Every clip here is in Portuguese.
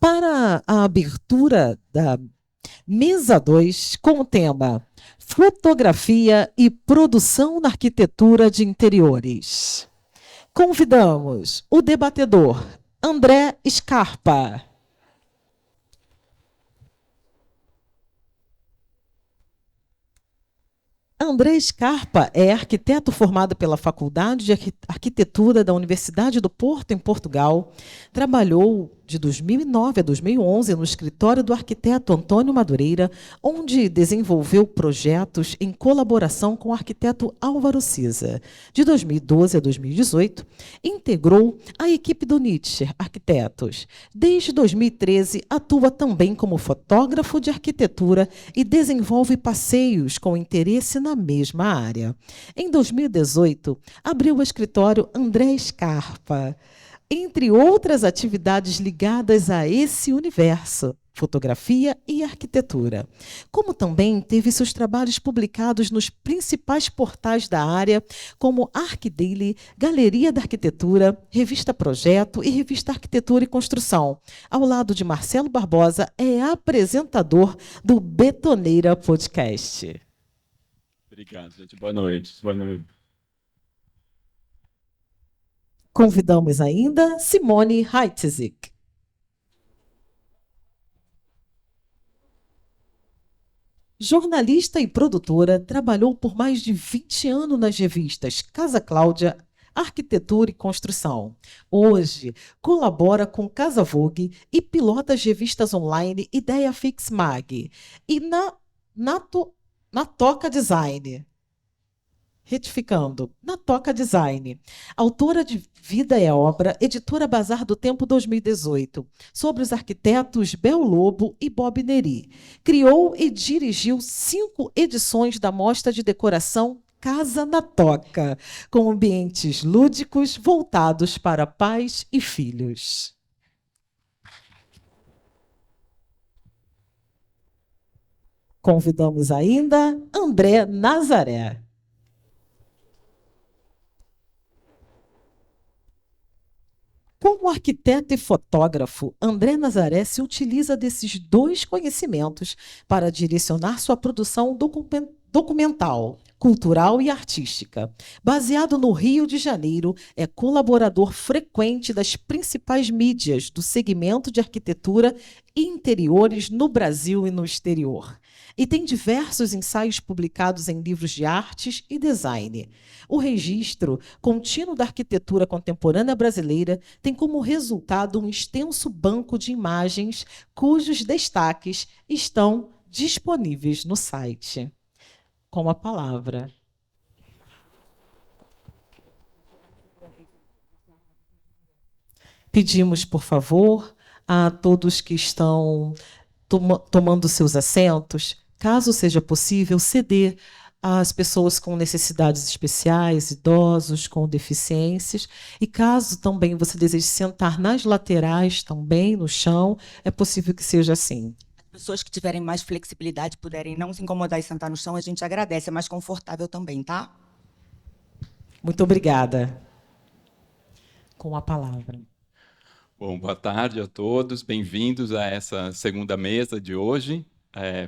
para a abertura da mesa 2 com o tema Fotografia e Produção na Arquitetura de Interiores. Convidamos o debatedor André Scarpa. André Scarpa é arquiteto formado pela Faculdade de Arquitetura da Universidade do Porto, em Portugal. Trabalhou de 2009 a 2011 no escritório do arquiteto Antônio Madureira, onde desenvolveu projetos em colaboração com o arquiteto Álvaro Siza. De 2012 a 2018, integrou a equipe do Nietzsche Arquitetos. Desde 2013, atua também como fotógrafo de arquitetura e desenvolve passeios com interesse na mesma área. Em 2018, abriu o escritório André Scarpa, entre outras atividades ligadas a esse universo, fotografia e arquitetura. Como também teve seus trabalhos publicados nos principais portais da área, como ArcDaily, Galeria da Arquitetura, Revista Projeto e Revista Arquitetura e Construção. Ao lado de Marcelo Barbosa, é apresentador do Betoneira Podcast. Obrigado, gente. Boa noite. Boa noite. Convidamos ainda Simone Heitzig. Jornalista e produtora, trabalhou por mais de 20 anos nas revistas Casa Cláudia, Arquitetura e Construção. Hoje, colabora com Casa Vogue e pilota as revistas online Ideia Fix Mag e na Toca Design. Retificando, na Toca Design. Autora de Vida é Obra, editora Bazar do Tempo 2018, sobre os arquitetos Bel Lobo e Bob Neri. Criou e dirigiu 5 edições da mostra de decoração Casa na Toca, com ambientes lúdicos voltados para pais e filhos. Convidamos ainda André Nazaré. Como arquiteto e fotógrafo, André Nazaré se utiliza desses 2 conhecimentos para direcionar sua produção documental, cultural e artística. Baseado no Rio de Janeiro, é colaborador frequente das principais mídias do segmento de arquitetura e interiores no Brasil e no exterior. E tem diversos ensaios publicados em livros de artes e design. O registro contínuo da arquitetura contemporânea brasileira tem como resultado um extenso banco de imagens cujos destaques estão disponíveis no site. Com a palavra. Pedimos, por favor, a todos que estão tomando seus assentos, caso seja possível, ceder às pessoas com necessidades especiais, idosos, com deficiências, e caso também você deseje sentar nas laterais, também no chão, é possível que seja assim. Pessoas que tiverem mais flexibilidade, puderem não se incomodar e sentar no chão, a gente agradece, é mais confortável também, tá? Muito obrigada. Com a palavra. Bom, boa tarde a todos, bem-vindos a essa segunda mesa de hoje.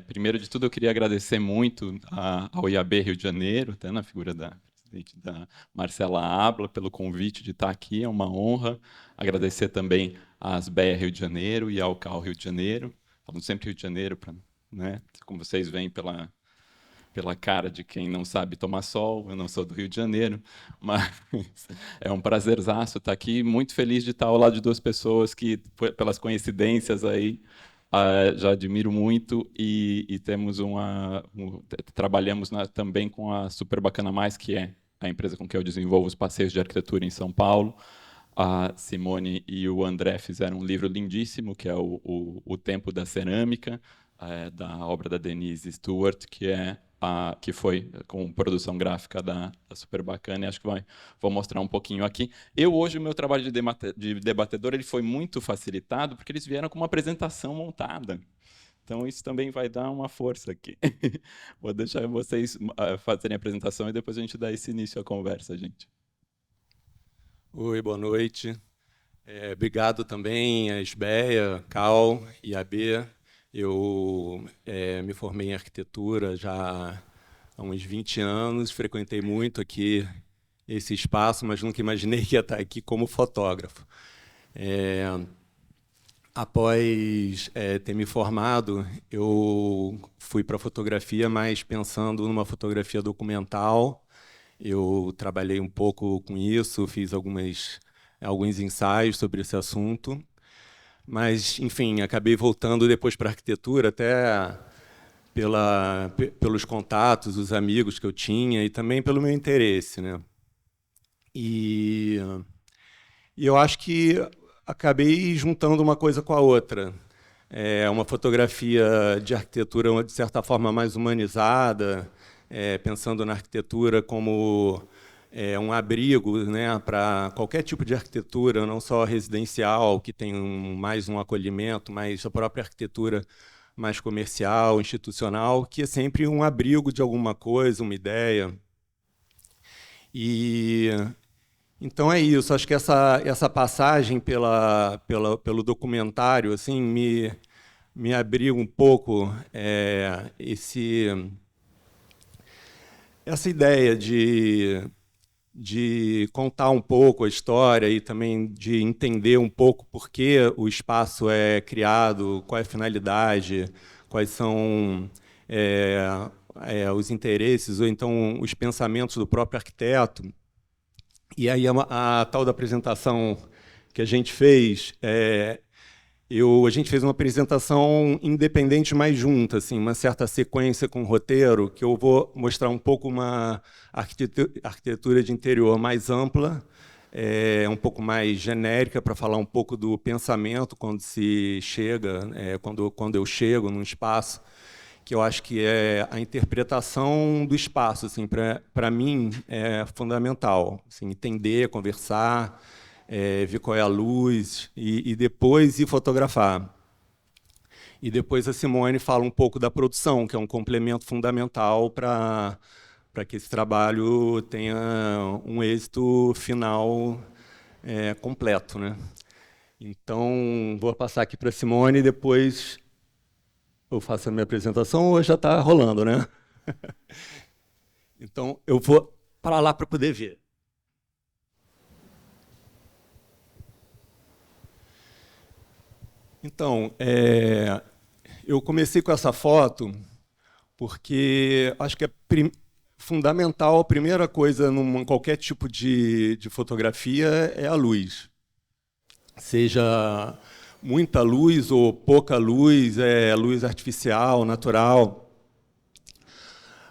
Primeiro de tudo, eu queria agradecer muito ao IAB Rio de Janeiro, até na figura da presidente da Marcela Abla, pelo convite de estar aqui, é uma honra. Agradecer também à ASBEA Rio de Janeiro e ao CAL Rio de Janeiro. Falando sempre Rio de Janeiro, né? Como vocês veem pela cara de quem não sabe tomar sol, eu não sou do Rio de Janeiro, mas é um prazerzaço estar aqui, muito feliz de estar ao lado de 2 pessoas que, pelas coincidências aí, já admiro muito e temos trabalhamos também com a Super Bacana Mais, que é a empresa com que eu desenvolvo os passeios de arquitetura em São Paulo. A Simone e o André fizeram um livro lindíssimo, que é o Tempo da Cerâmica, da obra da Denise Stewart, que foi com produção gráfica da Super Bacana, e acho que vou mostrar um pouquinho aqui. Hoje, o meu trabalho de debatedor ele foi muito facilitado, porque eles vieram com uma apresentação montada. Então, isso também vai dar uma força aqui. Vou deixar vocês fazerem a apresentação e depois a gente dá esse início à conversa, gente. Oi, boa noite. Obrigado também a SBEA, CAL, IAB. Eu me formei em arquitetura já há uns 20 anos, frequentei muito aqui esse espaço, mas nunca imaginei que ia estar aqui como fotógrafo. Após ter me formado, eu fui para a fotografia, mas pensando numa fotografia documental. Eu trabalhei um pouco com isso, fiz alguns ensaios sobre esse assunto, mas, enfim, acabei voltando depois para a arquitetura, até pelos contatos, os amigos que eu tinha e também pelo meu interesse, né? E eu acho que acabei juntando uma coisa com a outra. Uma fotografia de arquitetura, de certa forma, mais humanizada, pensando na arquitetura como um abrigo, né, para qualquer tipo de arquitetura, não só residencial, que tem mais um acolhimento, mas a própria arquitetura mais comercial, institucional, que é sempre um abrigo de alguma coisa, uma ideia. E então é isso. Acho que essa passagem pelo documentário assim me abriu um pouco essa ideia de contar um pouco a história e também de entender um pouco por que o espaço é criado, qual é a finalidade, quais são os interesses ou então os pensamentos do próprio arquiteto. E aí a tal da apresentação que a gente fez, a gente fez uma apresentação independente, mais junta, assim, uma certa sequência com o roteiro, que eu vou mostrar um pouco uma arquitetura de interior mais ampla, um pouco mais genérica, para falar um pouco do pensamento quando se chega, quando eu chego num espaço, que eu acho que é a interpretação do espaço, assim, para mim é fundamental, assim, entender, conversar, ver qual é a luz e depois ir fotografar. E depois a Simone fala um pouco da produção, que é um complemento fundamental para que esse trabalho tenha um êxito final completo, né? Então, vou passar aqui para a Simone e depois eu faço a minha apresentação ou já está rolando, né? Então, eu vou para lá para poder ver. Então, eu comecei com essa foto porque acho que é fundamental, a primeira coisa em qualquer tipo de fotografia é a luz. Seja muita luz ou pouca luz, luz artificial, natural,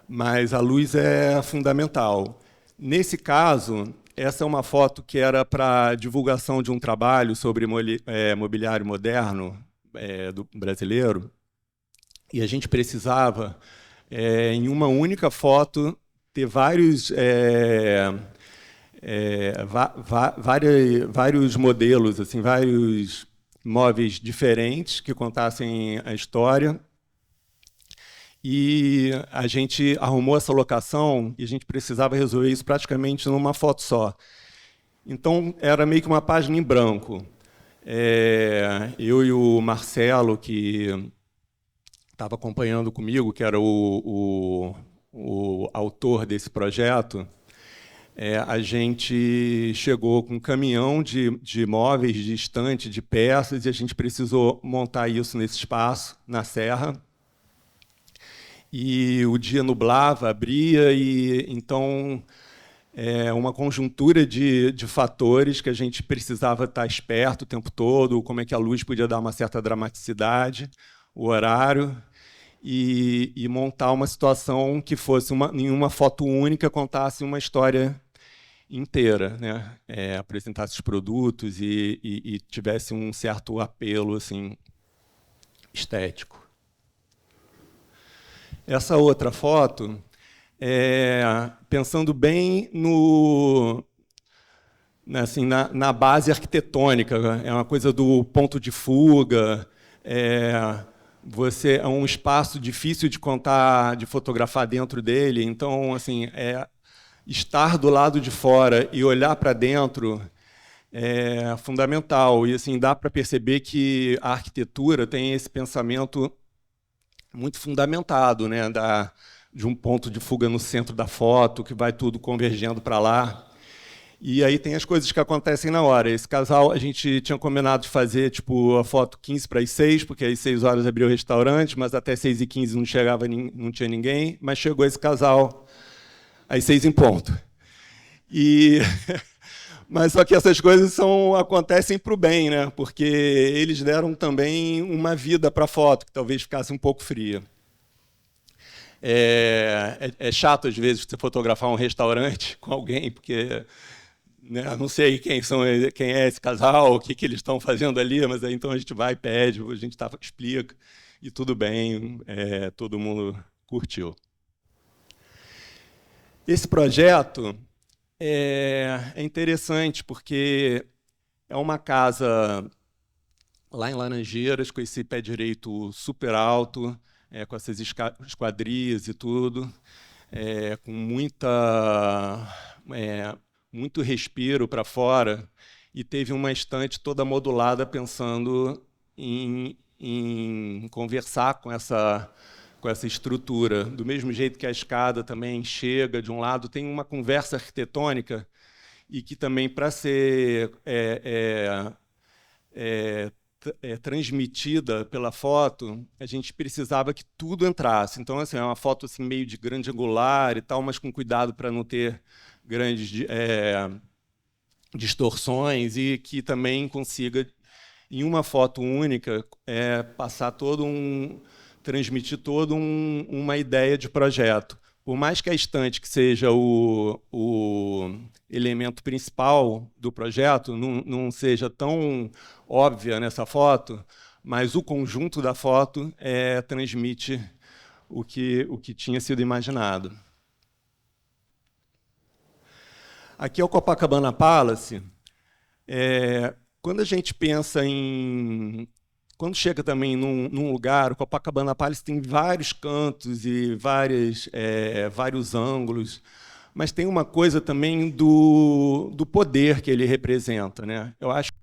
mas a luz é fundamental. Nesse caso, essa é uma foto que era para divulgação de um trabalho sobre mobiliário moderno do brasileiro, e a gente precisava, em uma única foto, ter vários modelos, assim, vários móveis diferentes que contassem a história. E a gente arrumou essa locação e a gente precisava resolver isso praticamente numa foto só. Então, era meio que uma página em branco. Eu e o Marcelo, que estava acompanhando comigo, que era o autor desse projeto, a gente chegou com um caminhão de móveis, de estante, de peças, e a gente precisou montar isso nesse espaço, na serra. E o dia nublava, abria, e então uma conjuntura de fatores que a gente precisava estar esperto o tempo todo, como é que a luz podia dar uma certa dramaticidade, o horário, e montar uma situação que fosse em uma foto única, contasse uma história inteira, né? Apresentasse os produtos e tivesse um certo apelo assim, estético. Essa outra foto, pensando bem na base arquitetônica, é uma coisa do ponto de fuga, é um espaço difícil de contar, de fotografar dentro dele, então, assim, estar do lado de fora e olhar para dentro é fundamental. E assim, dá para perceber que a arquitetura tem esse pensamento muito fundamentado, né, de um ponto de fuga no centro da foto, que vai tudo convergendo para lá. E aí tem as coisas que acontecem na hora. Esse casal, a gente tinha combinado de fazer tipo, a foto 15 para as 6, porque às 6 horas abriu o restaurante, mas até 6h15 não chegava, não tinha ninguém, mas chegou esse casal às 6 em ponto. Mas só que essas coisas acontecem para o bem, né? Porque eles deram também uma vida para a foto, que talvez ficasse um pouco fria. É chato, às vezes, você fotografar um restaurante com alguém, porque né, não sei quem é esse casal, o que eles estão fazendo ali, mas aí, então a gente vai, pede, a gente explica, e tudo bem, todo mundo curtiu. Esse projeto é interessante, porque é uma casa lá em Laranjeiras, com esse pé direito super alto, com essas esquadrias e tudo, com muito respiro para fora, e teve uma estante toda modulada pensando em conversar com essa estrutura. Do mesmo jeito que a escada também chega de um lado, tem uma conversa arquitetônica, e que também, para ser transmitida pela foto, a gente precisava que tudo entrasse. Então, assim, é uma foto assim, meio de grande angular e tal, mas com cuidado para não ter grandes distorções, e que também consiga, em uma foto única, transmitir toda uma ideia de projeto. Por mais que a estante, que seja o elemento principal do projeto, não seja tão óbvia nessa foto, mas o conjunto da foto transmite o que tinha sido imaginado. Aqui é o Copacabana Palace. Quando a gente pensa quando chega também num lugar, o Copacabana Palace tem vários cantos e vários ângulos, mas tem uma coisa também do poder que ele representa, né? Eu acho que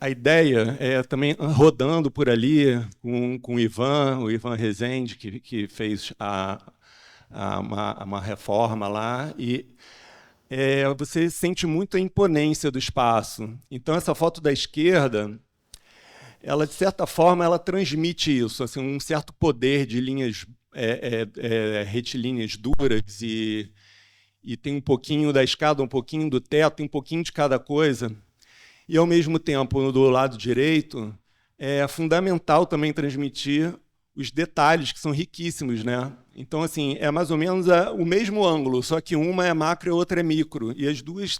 a ideia é também rodando por ali com o Ivan Rezende, que fez uma reforma lá, e você sente muito a imponência do espaço. Então, essa foto da esquerda, ela, de certa forma, ela transmite isso, assim, um certo poder de linhas retilíneas duras, e tem um pouquinho da escada, um pouquinho do teto, um pouquinho de cada coisa. E, ao mesmo tempo, do lado direito, é fundamental também transmitir os detalhes, que são riquíssimos, né? Então, assim, é mais ou menos o mesmo ângulo, só que uma é macro e a outra é micro. E as duas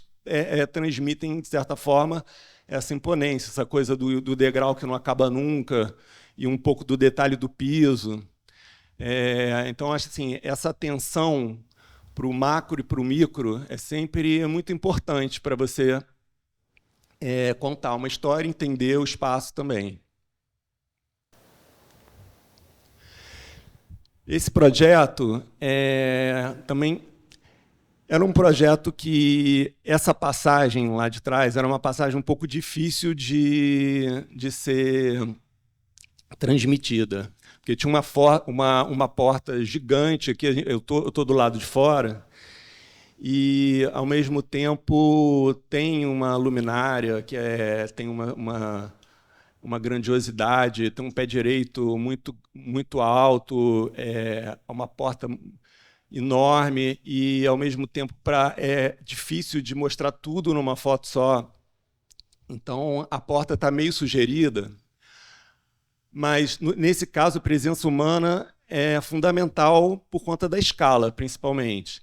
transmitem, de certa forma, essa imponência, essa coisa do degrau que não acaba nunca, e um pouco do detalhe do piso. Então, acho assim, essa atenção para o macro e para o micro é sempre muito importante para você contar uma história e entender o espaço também. Esse projeto também era um projeto que essa passagem lá de trás era uma passagem um pouco difícil de ser transmitida, porque tinha uma porta gigante aqui, eu estou do lado de fora, e, ao mesmo tempo, tem uma luminária que tem uma grandiosidade, tem um pé direito muito alto, uma porta enorme, e, ao mesmo tempo, é difícil de mostrar tudo numa foto só. Então, a porta está meio sugerida, mas, nesse caso, a presença humana é fundamental por conta da escala, principalmente.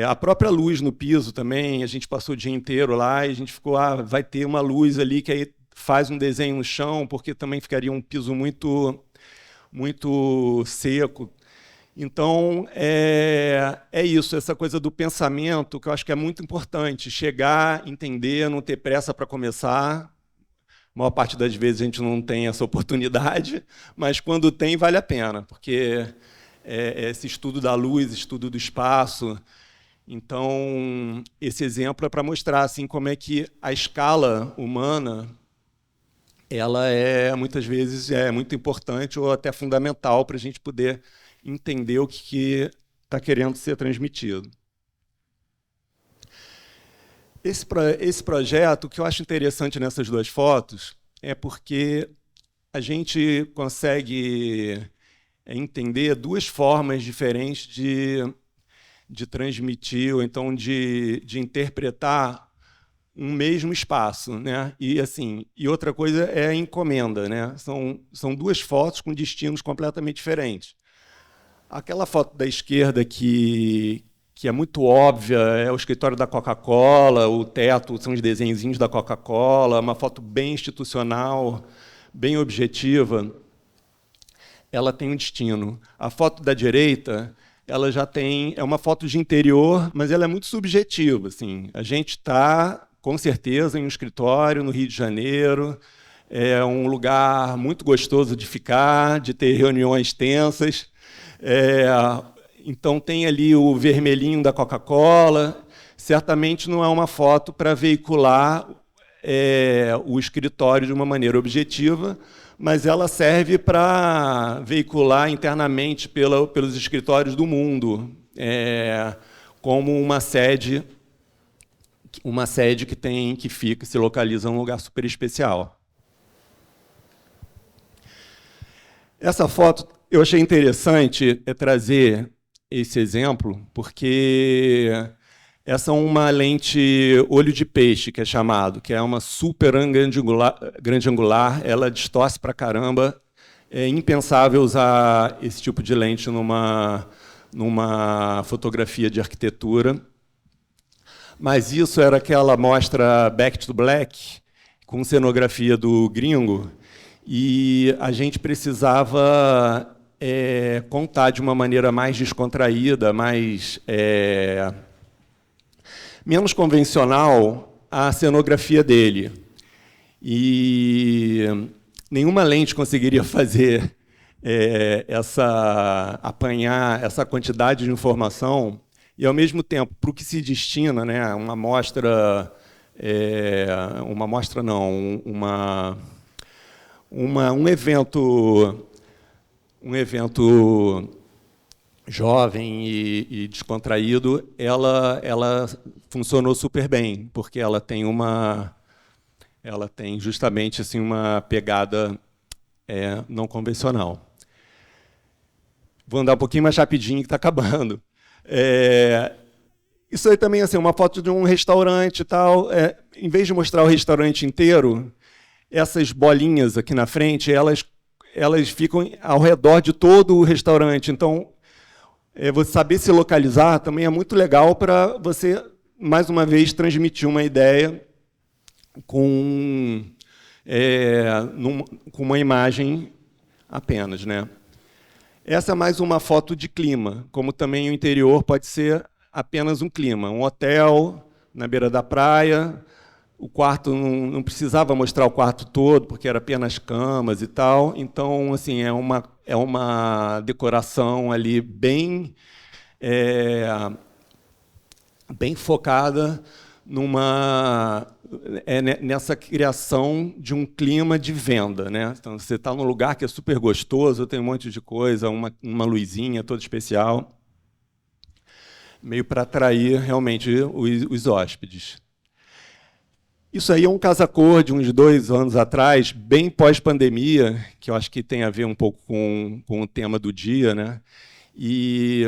A própria luz no piso também, a gente passou o dia inteiro lá e a gente ficou, vai ter uma luz ali que aí faz um desenho no chão, porque também ficaria um piso muito seco. Então, é isso, essa coisa do pensamento, que eu acho que é muito importante, chegar, entender, não ter pressa para começar. A maior parte das vezes a gente não tem essa oportunidade, mas quando tem, vale a pena, porque esse estudo da luz, estudo do espaço, Então, esse exemplo é para mostrar assim, como é que a escala humana ela muitas vezes é muito importante ou até fundamental para a gente poder entender o que está querendo ser transmitido. Esse projeto, o que eu acho interessante nessas duas fotos é porque a gente consegue entender duas formas diferentes de transmitir, ou então de interpretar um mesmo espaço, né? E outra coisa é a encomenda, né? São duas fotos com destinos completamente diferentes. Aquela foto da esquerda que é muito óbvia, é o escritório da Coca-Cola, o teto são os desenhozinhos da Coca-Cola, uma foto bem institucional, bem objetiva. Ela tem um destino. A foto da direita, ela já é uma foto de interior, mas ela é muito subjetiva. Assim. A gente está, com certeza, em um escritório no Rio de Janeiro, é um lugar muito gostoso de ficar, de ter reuniões tensas. Então, tem ali o vermelhinho da Coca-Cola. Certamente não é uma foto para veicular o escritório de uma maneira objetiva, mas ela serve para veicular internamente pelos escritórios do mundo, como uma sede que se localiza em um lugar super especial. Essa foto eu achei interessante trazer esse exemplo, porque essa é uma lente olho de peixe, que é chamado, que é uma super grande angular, ela distorce pra caramba. É impensável usar esse tipo de lente numa fotografia de arquitetura. Mas isso era aquela mostra Back to Black, com cenografia do Gringo, e a gente precisava contar de uma maneira mais descontraída, menos convencional a cenografia dele. E nenhuma lente conseguiria fazer apanhar essa quantidade de informação e, ao mesmo tempo, para o que se destina, né, um evento jovem e descontraído, ela funcionou super bem, porque ela tem justamente assim, uma pegada não convencional. Vou andar um pouquinho mais rapidinho, que está acabando. Isso aí também assim, uma foto de um restaurante e tal. Em vez de mostrar o restaurante inteiro, essas bolinhas aqui na frente, elas ficam ao redor de todo o restaurante. Então, você saber se localizar também é muito legal para você, mais uma vez, transmitir uma ideia com uma imagem apenas, né? Essa é mais uma foto de clima, como também o interior pode ser apenas um clima. Um hotel na beira da praia, o quarto não precisava mostrar o quarto todo, porque era apenas camas e tal. Então, assim, é uma decoração ali bem focada nessa criação de um clima de venda, né? Então, você está num lugar que é super gostoso, tem um monte de coisa, uma luzinha toda especial, meio para atrair realmente os hóspedes. Isso aí é um casa-cor de uns 2 anos atrás, bem pós-pandemia, que eu acho que tem a ver um pouco com o tema do dia, né? E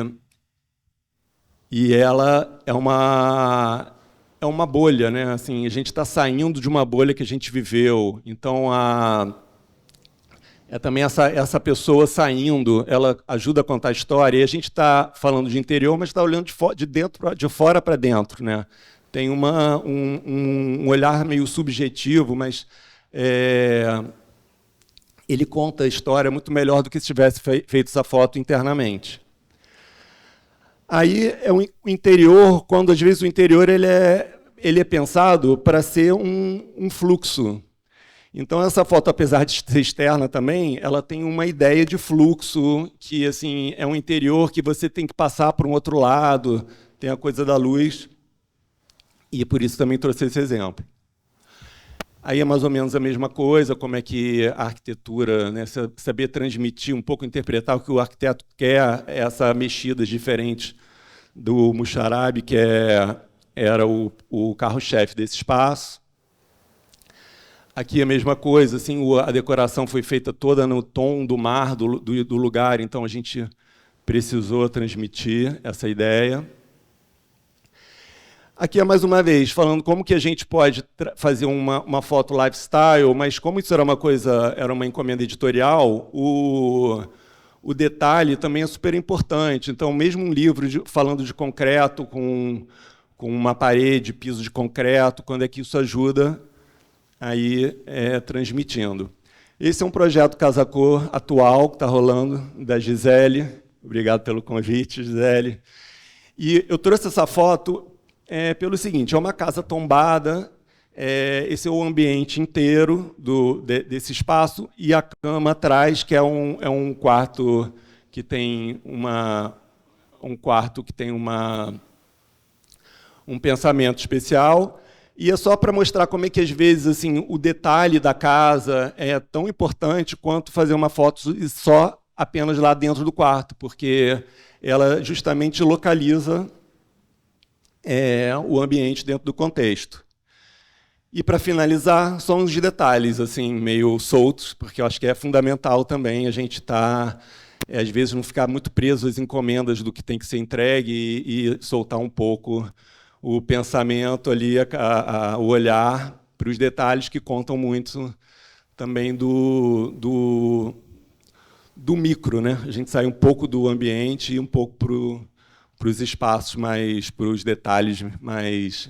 ela é uma bolha, né? Assim, a gente está saindo de uma bolha que a gente viveu. Então, também essa pessoa saindo, ela ajuda a contar a história. E a gente está falando de interior, mas está olhando de fora para dentro, né? Tem um olhar meio subjetivo, mas ele conta a história muito melhor do que se tivesse feito essa foto internamente. Aí é o interior, quando às vezes o interior ele é pensado para ser um fluxo. Então essa foto, apesar de ser externa também, ela tem uma ideia de fluxo, que assim é um interior que você tem que passar para um outro lado, tem a coisa da luz, e por isso também trouxe esse exemplo. Aí é mais ou menos a mesma coisa, como é que a arquitetura, né, saber transmitir, um pouco interpretar o que o arquiteto quer, essa mexida diferente do Muxarabe, que era o carro-chefe desse espaço. Aqui a mesma coisa, assim, a decoração foi feita toda no tom do mar, do lugar, então a gente precisou transmitir essa ideia. Aqui é mais uma vez falando como que a gente pode fazer uma foto lifestyle, mas como isso era uma encomenda editorial, o detalhe também é super importante. Então, mesmo um livro falando de concreto, com uma parede, piso de concreto, quando é que isso ajuda aí transmitindo. Esse é um projeto Casa Cor atual que está rolando, da Gisele. Obrigado pelo convite, Gisele. E eu trouxe essa foto pelo seguinte, é uma casa tombada, esse é o ambiente inteiro desse espaço, e a cama atrás, que é um quarto que tem um pensamento especial. E é só para mostrar como é que, às vezes, assim, o detalhe da casa é tão importante quanto fazer uma foto só apenas lá dentro do quarto, porque ela justamente localiza o ambiente dentro do contexto. E, para finalizar, são uns detalhes assim, meio soltos, porque eu acho que é fundamental também a gente às vezes, não ficar muito preso às encomendas do que tem que ser entregue e soltar um pouco o pensamento ali, o olhar para os detalhes que contam muito também do micro, né? A gente sai um pouco do ambiente e um pouco para os espaços para os detalhes mais,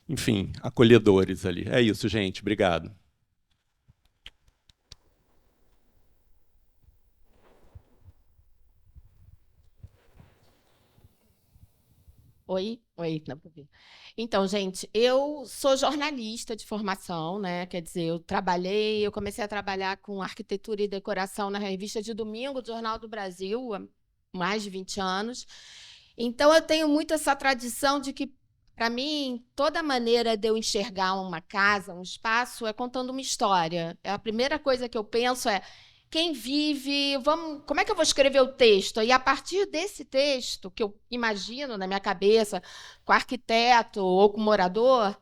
enfim, acolhedores ali. É isso, gente. Obrigado. Oi, não, então, gente, eu sou jornalista de formação, né? Quer dizer, eu comecei a trabalhar com arquitetura e decoração na revista de domingo do Jornal do Brasil, há mais de 20 anos. Então, eu tenho muito essa tradição de que, para mim, toda maneira de eu enxergar uma casa, um espaço, é contando uma história. A primeira coisa que eu penso é quem vive, como é que eu vou escrever o texto? E, a partir desse texto, que eu imagino na minha cabeça, com arquiteto ou com morador,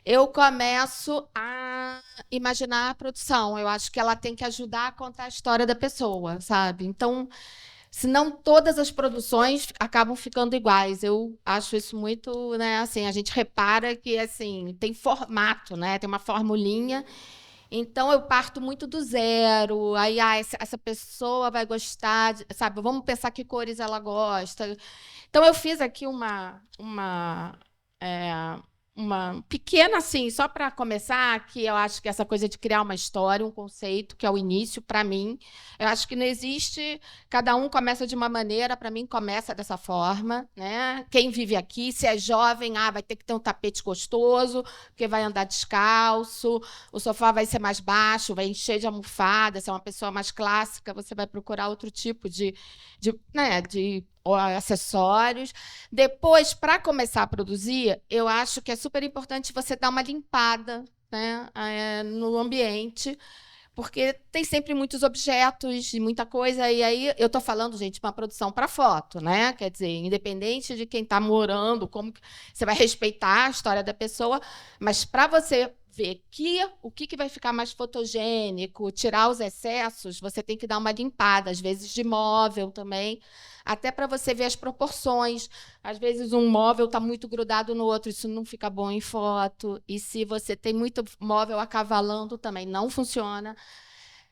eu começo a imaginar a produção. Eu acho que ela tem que ajudar a contar a história da pessoa, sabe? Então, senão todas as produções acabam ficando iguais. Eu acho isso muito, né, assim, a gente repara que assim, tem formato, né? Tem uma formulinha. Então, eu parto muito do zero. Aí, essa pessoa vai gostar, sabe? Vamos pensar que cores ela gosta. Então, eu fiz aqui uma pequena, assim, só para começar, que eu acho que essa coisa de criar uma história, um conceito, que é o início, para mim, eu acho que não existe, cada um começa de uma maneira, para mim começa dessa forma, né? Quem vive aqui, se é jovem, vai ter que ter um tapete gostoso, porque vai andar descalço, o sofá vai ser mais baixo, vai encher de almofada, se é uma pessoa mais clássica, você vai procurar outro tipo de acessórios. Depois, para começar a produzir, eu acho que é super importante você dar uma limpada, né, no ambiente, porque tem sempre muitos objetos e muita coisa, e aí eu estou falando, gente, uma produção para foto, né? Quer dizer, independente de quem está morando, como você vai respeitar a história da pessoa, mas para você ver o que vai ficar mais fotogênico, tirar os excessos, você tem que dar uma limpada, às vezes de móvel também, até para você ver as proporções. Às vezes um móvel está muito grudado no outro, isso não fica bom em foto. E se você tem muito móvel acavalando, também não funciona.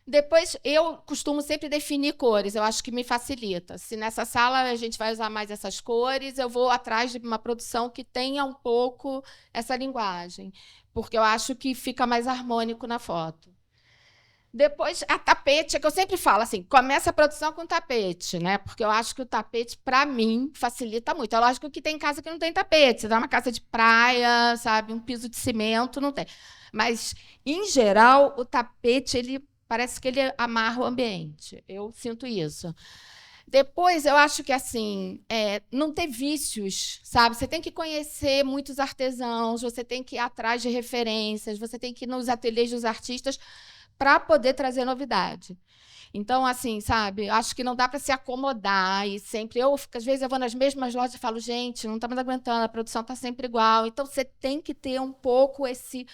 Depois, eu costumo sempre definir cores, eu acho que me facilita. Se nessa sala a gente vai usar mais essas cores, eu vou atrás de uma produção que tenha um pouco essa linguagem, porque eu acho que fica mais harmônico na foto. Depois, a tapete, é que eu sempre falo assim, começa a produção com tapete, né? Porque eu acho que o tapete, para mim, facilita muito. É lógico que tem casa que não tem tapete. Você dá uma casa de praia, sabe, um piso de cimento, não tem. Mas, em geral, o tapete, parece que ele amarra o ambiente. Eu sinto isso. Depois, eu acho que assim, não ter vícios, sabe? Você tem que conhecer muitos artesãos, você tem que ir atrás de referências, você tem que ir nos ateliês dos artistas para poder trazer novidade. Então, assim, sabe, acho que não dá para se acomodar e sempre. Às vezes, eu vou nas mesmas lojas e falo, gente, não estamos aguentando, a produção está sempre igual. Então, você tem que ter um pouco esse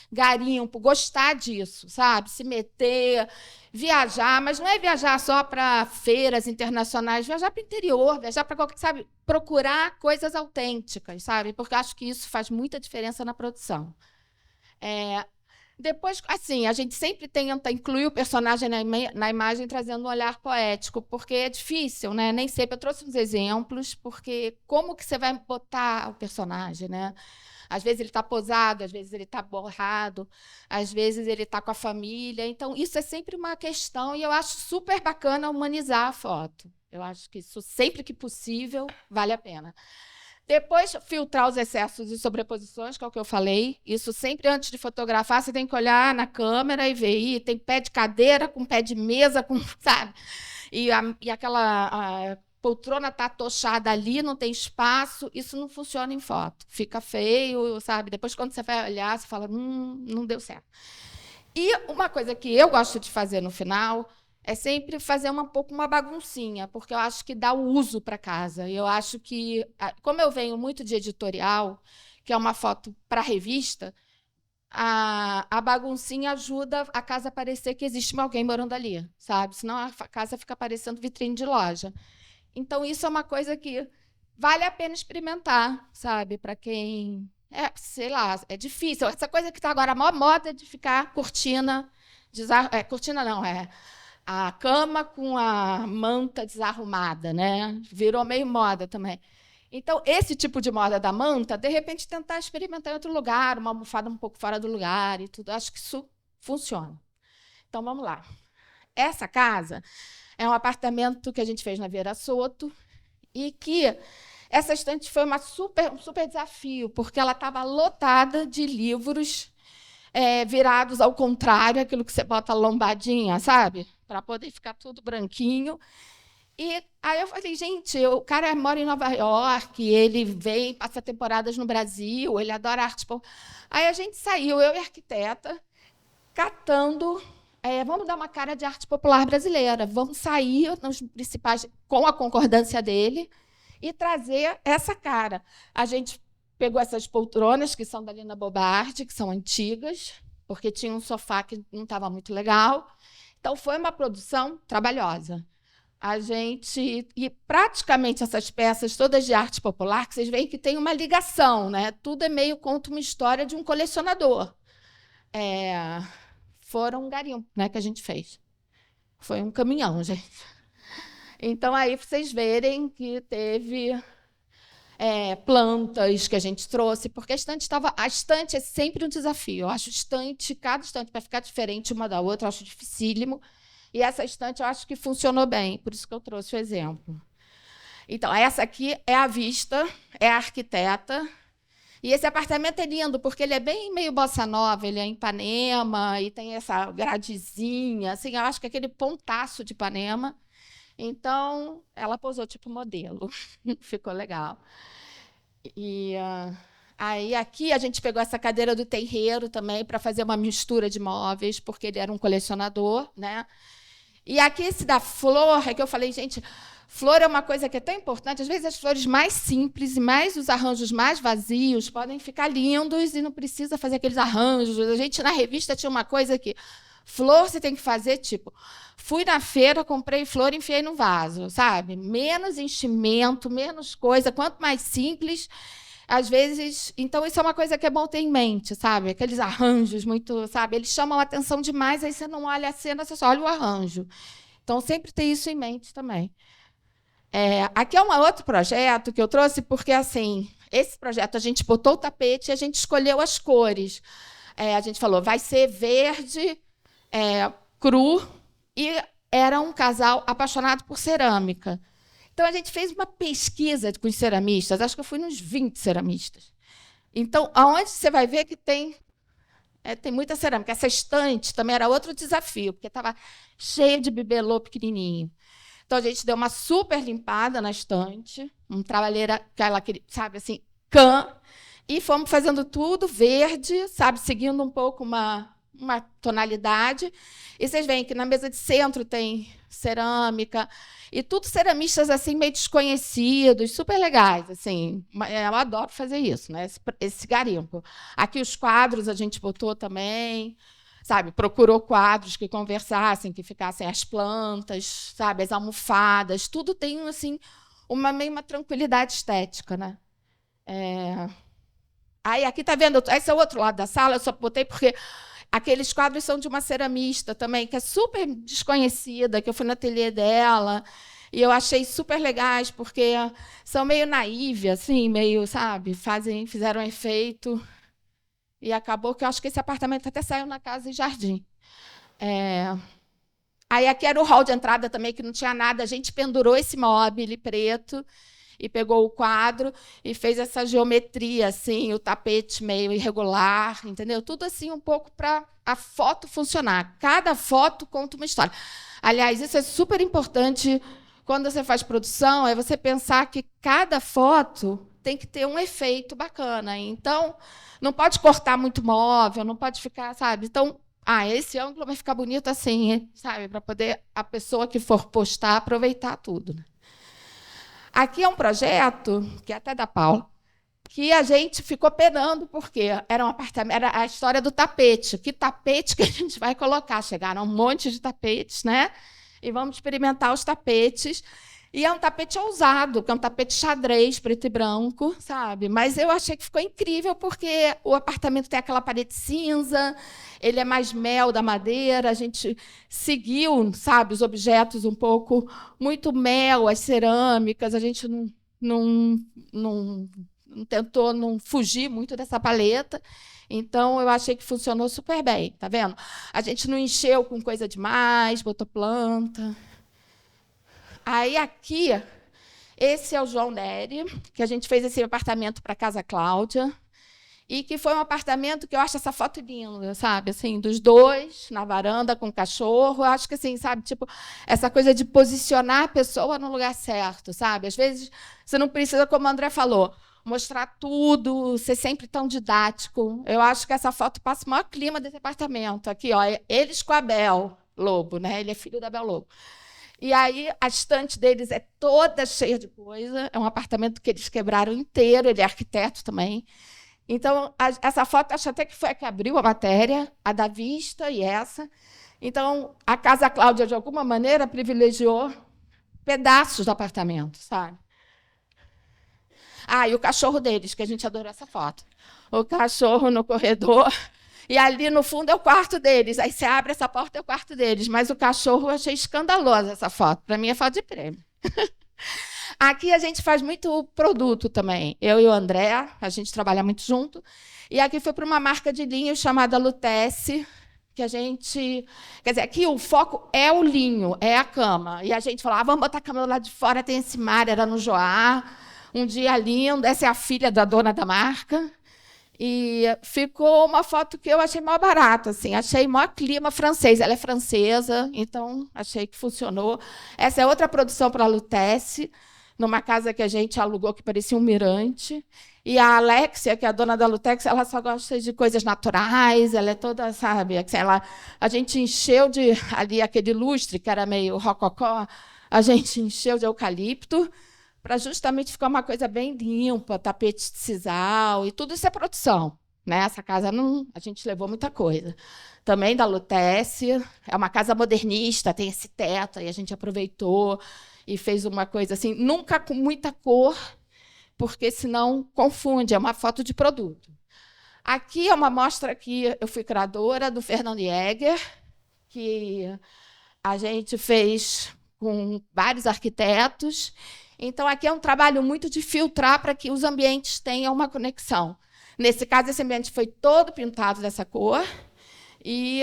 garimpo, gostar disso, sabe? Se meter, viajar, mas não é viajar só para feiras internacionais, viajar para o interior, viajar para qualquer, sabe? Procurar coisas autênticas, sabe? Porque eu acho que isso faz muita diferença na produção. Depois, assim, a gente sempre tenta incluir o personagem na imagem, trazendo um olhar poético, porque é difícil, né? Nem sempre. Eu trouxe uns exemplos, porque como que você vai botar o personagem, né? Às vezes ele está posado, às vezes ele está borrado, às vezes ele está com a família. Então, isso é sempre uma questão, e eu acho super bacana humanizar a foto. Eu acho que isso, sempre que possível, vale a pena. Depois, filtrar os excessos e sobreposições, que é o que eu falei. Isso sempre, antes de fotografar, você tem que olhar na câmera e ver. Ih, tem pé de cadeira com pé de mesa, sabe? E aquela poltrona está atochada ali, não tem espaço. Isso não funciona em foto. Fica feio, sabe? Depois, quando você vai olhar, você fala, não deu certo. E uma coisa que eu gosto de fazer no final é sempre fazer um pouco uma baguncinha, porque eu acho que dá o uso para casa. Eu acho que, como eu venho muito de editorial, que é uma foto para revista, a baguncinha ajuda a casa a parecer que existe alguém morando ali, sabe? Senão a casa fica parecendo vitrine de loja. Então, isso é uma coisa que vale a pena experimentar, sabe? Para quem... sei lá, é difícil. Essa coisa que está agora, a maior moda de ficar cortina... cortina não, a cama com a manta desarrumada, né? Virou meio moda também. Então, esse tipo de moda da manta, de repente, tentar experimentar em outro lugar, uma almofada um pouco fora do lugar e tudo. Acho que isso funciona. Então, vamos lá. Essa casa é um apartamento que a gente fez na Vieira Soto e que essa estante foi um super desafio, porque ela estava lotada de livros virados ao contrário, aquilo que você bota lombadinha, sabe? Para poder ficar tudo branquinho. E aí eu falei, gente, o cara mora em Nova York, ele vem, passa temporadas no Brasil, ele adora arte. Aí a gente saiu, eu e a arquiteta, catando, vamos dar uma cara de arte popular brasileira, vamos sair nos principais, com a concordância dele, e trazer essa cara. A gente pegou essas poltronas, que são da Lina Bobardi, que são antigas, porque tinha um sofá que não estava muito legal. Então, foi uma produção trabalhosa. E praticamente essas peças todas de arte popular, que vocês veem que tem uma ligação, né? Tudo é meio conta uma história de um colecionador. Foram um garimpo, né, que a gente fez. Foi um caminhão, gente. Então, aí vocês verem que teve plantas que a gente trouxe, porque a estante é sempre um desafio. Eu acho cada estante para ficar diferente uma da outra, eu acho dificílimo. E essa estante eu acho que funcionou bem, por isso que eu trouxe o exemplo. Então, essa aqui é a vista, é a arquiteta. E esse apartamento é lindo, porque ele é bem meio bossa nova, ele é em Ipanema, e tem essa gradezinha, assim, eu acho que é aquele pontaço de Ipanema. Então, ela posou tipo modelo. Ficou legal. E aí, aqui, a gente pegou essa cadeira do terreiro também para fazer uma mistura de móveis, porque ele era um colecionador, né? E aqui, esse da flor, é que eu falei, gente, flor é uma coisa que é tão importante. Às vezes, as flores mais simples e os arranjos mais vazios podem ficar lindos e não precisa fazer aqueles arranjos. A gente, na revista, tinha uma coisa que flor você tem que fazer, tipo, fui na feira, comprei flor e enfiei no vaso, sabe? Menos enchimento, menos coisa, quanto mais simples, às vezes... Então, isso é uma coisa que é bom ter em mente, sabe? Aqueles arranjos muito, sabe? Eles chamam a atenção demais, aí você não olha a cena, você só olha o arranjo. Então, sempre ter isso em mente também. Aqui é um outro projeto que eu trouxe, porque, assim, esse projeto a gente botou o tapete e a gente escolheu as cores. A gente falou, vai ser verde... cru, e era um casal apaixonado por cerâmica. Então, a gente fez uma pesquisa com os ceramistas, acho que eu fui nos 20 ceramistas. Então, aonde você vai ver que tem muita cerâmica. Essa estante também era outro desafio, porque estava cheia de bibelô pequenininho. Então, a gente deu uma super limpada na estante, uma trabalheira, aquela, sabe, assim, e fomos fazendo tudo verde, sabe, seguindo um pouco uma tonalidade. E vocês veem que na mesa de centro tem cerâmica, e tudo ceramistas assim, meio desconhecidos, super legais. Assim. Eu adoro fazer isso, né? Esse garimpo. Aqui os quadros a gente botou também, sabe? Procurou quadros que conversassem, que ficassem as plantas, sabe? As almofadas, tudo tem assim, meio uma tranquilidade estética, né? Aí, aqui está vendo, esse é o outro lado da sala, eu só botei porque aqueles quadros são de uma ceramista também, que é super desconhecida, que eu fui no ateliê dela, e eu achei super legais, porque são meio naíve, assim, meio, sabe, fizeram um efeito, e acabou que eu acho que esse apartamento até saiu na Casa e Jardim. Aí, aqui era o hall de entrada também, que não tinha nada, a gente pendurou esse mobile preto, e pegou o quadro e fez essa geometria, assim, o tapete meio irregular, entendeu? Tudo assim um pouco para a foto funcionar. Cada foto conta uma história. Aliás, isso é super importante quando você faz produção, é você pensar que cada foto tem que ter um efeito bacana. Então, não pode cortar muito móvel, não pode ficar, sabe? Então, esse ângulo vai ficar bonito assim, sabe? Para poder a pessoa que for postar aproveitar tudo, né? Aqui é um projeto, que é até da Paula, que a gente ficou penando, porque era um apartamento, era a história do tapete. Que tapete que a gente vai colocar? Chegaram um monte de tapetes, né? E vamos experimentar os tapetes. E é um tapete ousado, que é um tapete xadrez, preto e branco, sabe? Mas eu achei que ficou incrível, porque o apartamento tem aquela parede cinza, ele é mais mel da madeira, a gente seguiu, sabe, os objetos um pouco, muito mel, as cerâmicas, a gente não tentou não fugir muito dessa paleta, então eu achei que funcionou super bem, tá vendo? A gente não encheu com coisa demais, botou planta. Aí, aqui, esse é o João Nery, que a gente fez esse apartamento para a Casa Cláudia, e que foi um apartamento que eu acho essa foto linda, sabe? Assim, dos dois, na varanda, com o cachorro. Eu acho que, assim, sabe, tipo, essa coisa de posicionar a pessoa no lugar certo, sabe? Às vezes, você não precisa, como a André falou, mostrar tudo, ser sempre tão didático. Eu acho que essa foto passa o maior clima desse apartamento. Aqui, ó, eles com a Bel Lobo, né? Ele é filho da Bel Lobo. E aí, a estante deles é toda cheia de coisa. É um apartamento que eles quebraram inteiro. Ele é arquiteto também. Então, essa foto, acho até que foi a que abriu a matéria, a da vista e essa. Então, a Casa Cláudia, de alguma maneira, privilegiou pedaços do apartamento, sabe? E o cachorro deles, que a gente adorou essa foto. O cachorro no corredor. E ali, no fundo, é o quarto deles. Aí você abre essa porta, é o quarto deles. Mas o cachorro, eu achei escandalosa essa foto. Para mim, é foto de prêmio. Aqui a gente faz muito produto também. Eu e o André, a gente trabalha muito junto. E aqui foi para uma marca de linho chamada Lutece, que a gente... Quer dizer, aqui o foco é o linho, é a cama. E a gente falou, vamos botar a cama lá de fora, tem esse mar, era no Joá. Um dia lindo, essa é a filha da dona da marca. E ficou uma foto que eu achei mó barata, assim, achei mó clima francês. Ela é francesa, então achei que funcionou. Essa é outra produção para a Lutece, numa casa que a gente alugou que parecia um mirante. E a Alexia, que é a dona da Lutex, ela só gosta de coisas naturais, ela é toda, sabe, assim, a gente encheu de ali aquele lustre, que era meio rococó, a gente encheu de eucalipto, para justamente ficar uma coisa bem limpa, tapete de sisal, e tudo isso é produção. Né? Essa casa, a gente levou muita coisa. Também da Lutece, é uma casa modernista, tem esse teto, aí a gente aproveitou e fez uma coisa assim, nunca com muita cor, porque senão confunde, é uma foto de produto. Aqui é uma mostra que eu fui curadora do Fernando Jäger, que a gente fez com vários arquitetos. Então, aqui é um trabalho muito de filtrar para que os ambientes tenham uma conexão. Nesse caso, esse ambiente foi todo pintado dessa cor, e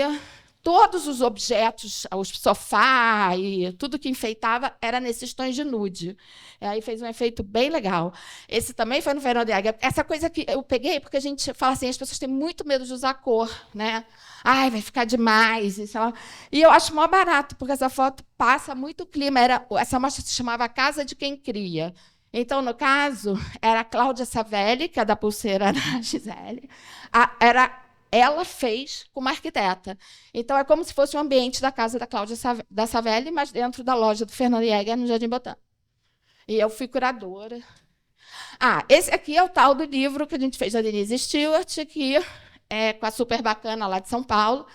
todos os objetos, o sofá e tudo que enfeitava era nesses tons de nude. E aí fez um efeito bem legal. Esse também foi no Fernando Jäger. Essa coisa que eu peguei, porque a gente fala assim, as pessoas têm muito medo de usar cor, né? Ai, vai ficar demais. E eu acho mó barato, porque essa foto passa muito clima. Essa mostra se chamava Casa de Quem Cria. Então, no caso, era a Cláudia Savelli, que é da pulseira da Gisele. Ela fez com uma arquiteta. Então, é como se fosse um ambiente da casa da Cláudia da Savelli, mas dentro da loja do Fernando Jäger, no Jardim Botânico. E eu fui curadora. Esse aqui é o tal do livro que a gente fez da Denise Stewart, que é com a super bacana lá de São Paulo.